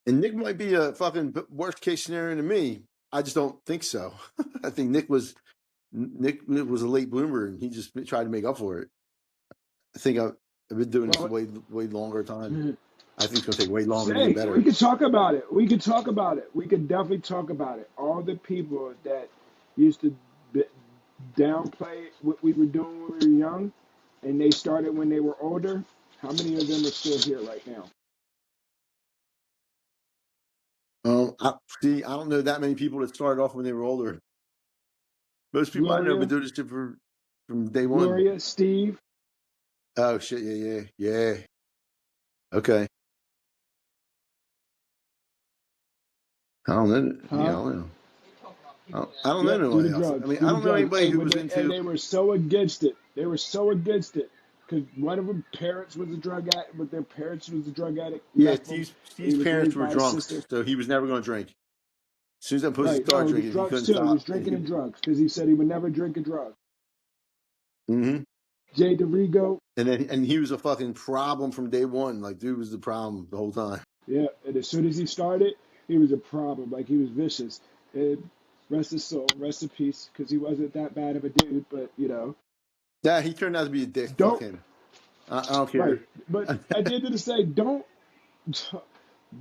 and Nick might be a fucking worst case scenario to me. I just don't think so. I think Nick was a late bloomer, and he just tried to make up for it. I think I've been doing this Well, way longer time. I think it's gonna take way longer to get say we better. could talk about it. We could talk about it. We could definitely talk about it. All the people that used to downplay what we were doing when we were young, and they started when they were older. How many of them are still here right now? I don't know that many people that started off when they were older. Most people I know have been Gloria, doing this shit from day one. Gloria, Steve. Oh shit! Yeah. Okay. I don't know. Yeah, I Huh? don't know. I don't know Yep, do the nobody else. I drugs. mean, Do I the don't know drugs. anybody Hey, who but was and into. they were so against it. They were so against it because one of them parents was a drug addict, but their parents was a drug addict. Yeah, Left them. Steve's He was parents raised were by his drunks, sister. so he was never going to drink. As soon as that pussy Right. No, started it was drinking, he drugs couldn't too. It was stop. drinking and drugs because he said he would never drink a drug. Mm-hmm. Jay DeRigo. And he was a fucking problem from day one. Like, dude was the problem the whole time. Yeah. And as soon as he started, he was a problem. Like he was vicious. And rest his soul, rest in peace, because he wasn't that bad of a dude. But Yeah, he turned out to be a dick. Fuck don't. him. I don't Right. care. But at the end of the day, don't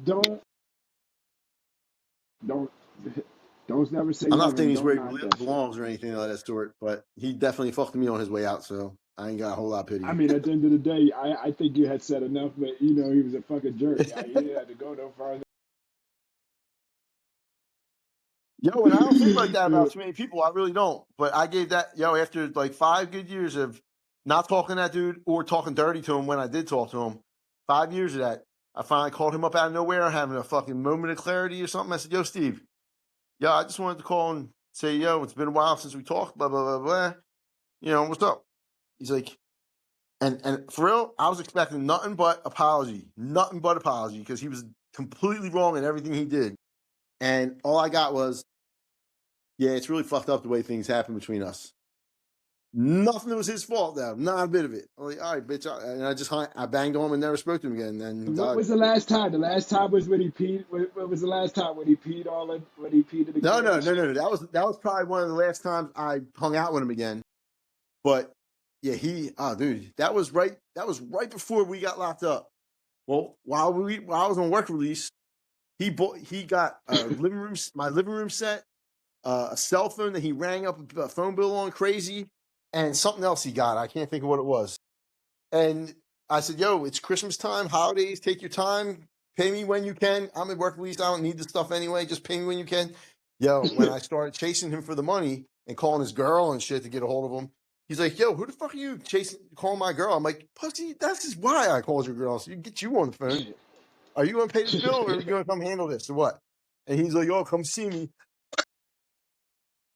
Don't don't never say I'm not never saying and he's where don't he knock that shit. belongs or anything of that sort, but he definitely fucked me on his way out, so I ain't got a whole lot of I pity. mean, at the end of the day, I think you had said enough, but he was a fucking jerk. He didn't have to go no farther. Yo, and I don't think like that about too many people. I really don't. But I gave that, after like 5 good years of not talking to that dude or talking dirty to him when I did talk to him, 5 years of that, I finally called him up out of nowhere, having a fucking moment of clarity or something. I said, yo, Steve, I just wanted to call and say, it's been a while since we talked, blah, blah, blah, blah. What's up? He's like, and for real, I was expecting nothing but apology, because he was completely wrong in everything he did. And all I got was, yeah, it's really fucked up the way things happen between us. Nothing that was his fault, though. Not a bit of it. I'm like, all right, bitch. And I banged on him and never spoke to him again. And What was the last time? The last time was when he peed. What was the last time when he peed when he peed in the no. can? That was probably one of the last times I hung out with him again. But yeah, dude, that was right before we got locked up. Well, while I was on work release, he got my living room set, a cell phone that he rang up a phone bill on crazy, and something else he got. I can't think of what it was. And I said, yo, it's Christmas time, holidays, take your time, pay me when you can. I'm at work release. I don't need the stuff anyway. Just pay me when you can. Yo, when I started chasing him for the money and calling his girl and shit to get a hold of him, he's like, yo, who the fuck are you calling my girl? I'm like, pussy, that's just why I called your girl. So you get you on the phone. Are you going to pay this bill or are you going to come handle this or what? And he's like, yo, come see me.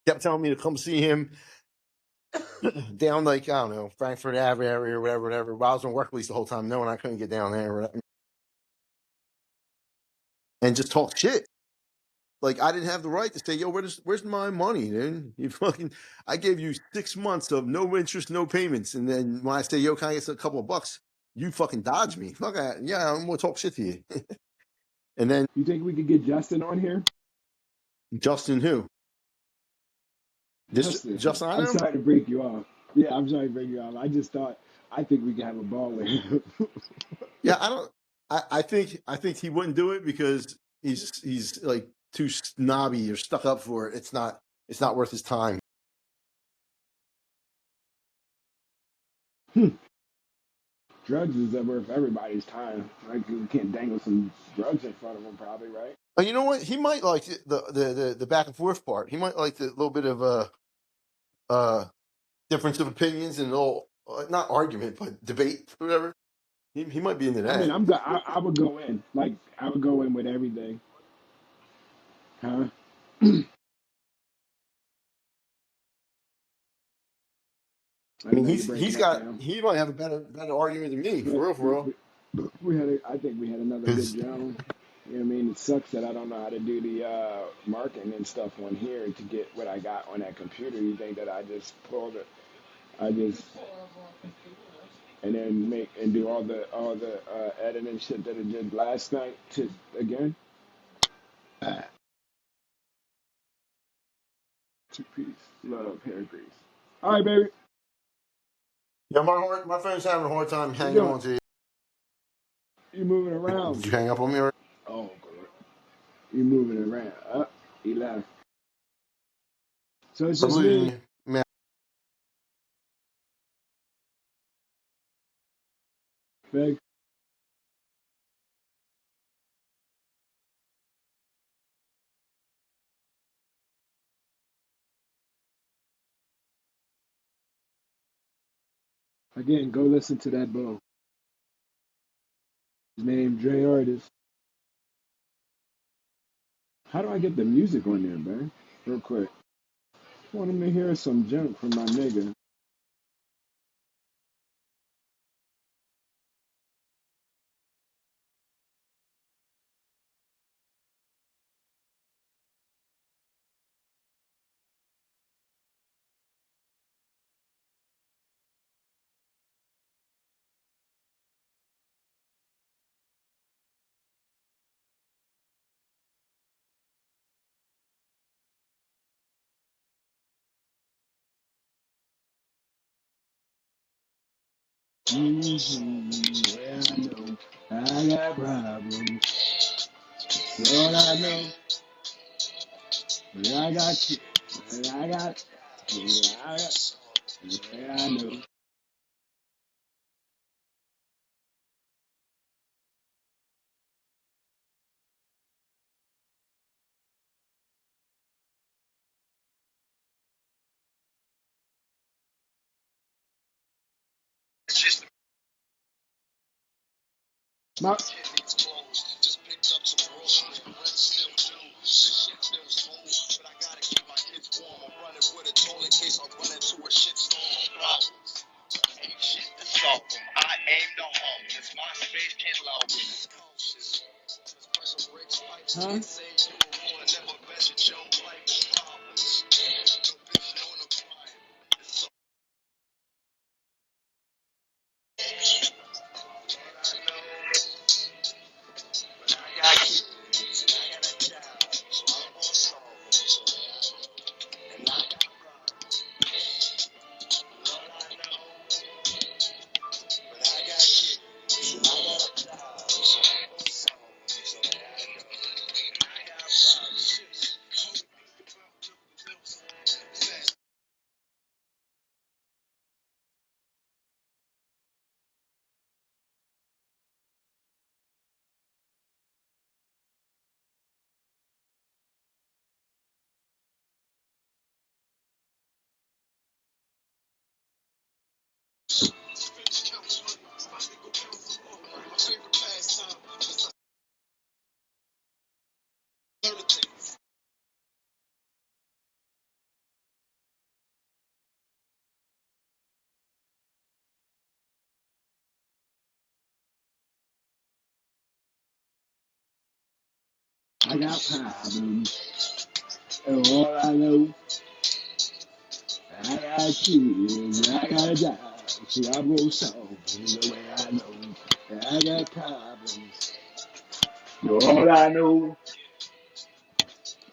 Kept telling me to come see him down like, I don't know, Frankfurt Ave area or whatever. While I was on work release the whole time, knowing I couldn't get down there or whatever. And just talk shit. Like I didn't have the right to say, yo, where's my money, dude? I gave you 6 months of no interest, no payments. And then when I say, yo, can I get a couple of bucks? You fucking dodge me. Yeah, I'm gonna talk shit to you. And then You think we could get Justin on here? Justin who? Justin, I I'm know. sorry to break you off. Yeah, I'm sorry to break you off. I think we could have a ball with him. Yeah, I think he wouldn't do it because he's like too snobby or stuck up for it. It's not worth his time. Drugs is worth everybody's time. Like you can't dangle some drugs in front of him, probably, right? But you know what? He might like the back and forth part. He might like the little bit of difference of opinions and a little not argument but debate, whatever. He might be into I mean, that. I'm go- I would go in like I would go in with everything, huh? I I mean, know you're breaking up now. he might have a better argument than me, But for real. we had I think we had another good Because Joan. You know what I mean? It sucks that I don't know how to do the marking and stuff on here to get what I got on that computer. You think that I just pulled it? I just and then make and do all the editing shit that I did last night to again. Ah, two piece love hair grease. All right, baby. yeah, my phone's having a hard time What you hanging doing? on to you. You moving Did around? you hang up on me already? Oh, good. You moving around? Up, he left. So it's I'm just losing me, you. Man, Fig. Again, go listen to that book. His name Dre Artist. How do I get the music on there, man? Real quick. I want him to hear some junk from my nigga. Yeah, I know. I got problems. That's all I know. But I got kids. But I got. But I got. Yeah, I know. My, huh? I got problems. And all I know, I got kids. I got a job. So I won't solve them the way I know. I got problems. All I know,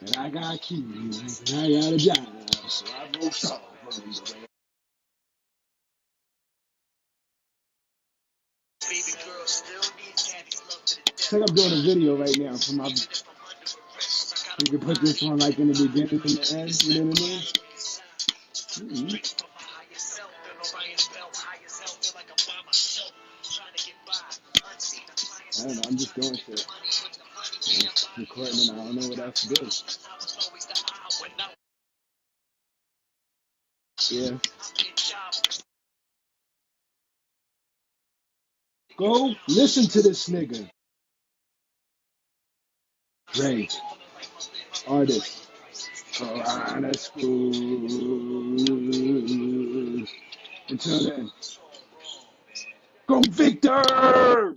and I got kids. And I got a job. So I won't solve them the way. It's like I'm doing a video right now for my. You can put this one like in the beginning and the end. You know what I mean? Mm-hmm. I don't know. I'm just doing shit. Just recording and I don't know what else to do. Yeah. Go listen to this nigga. Ray, artist, Piranha School. Until then, go Victor!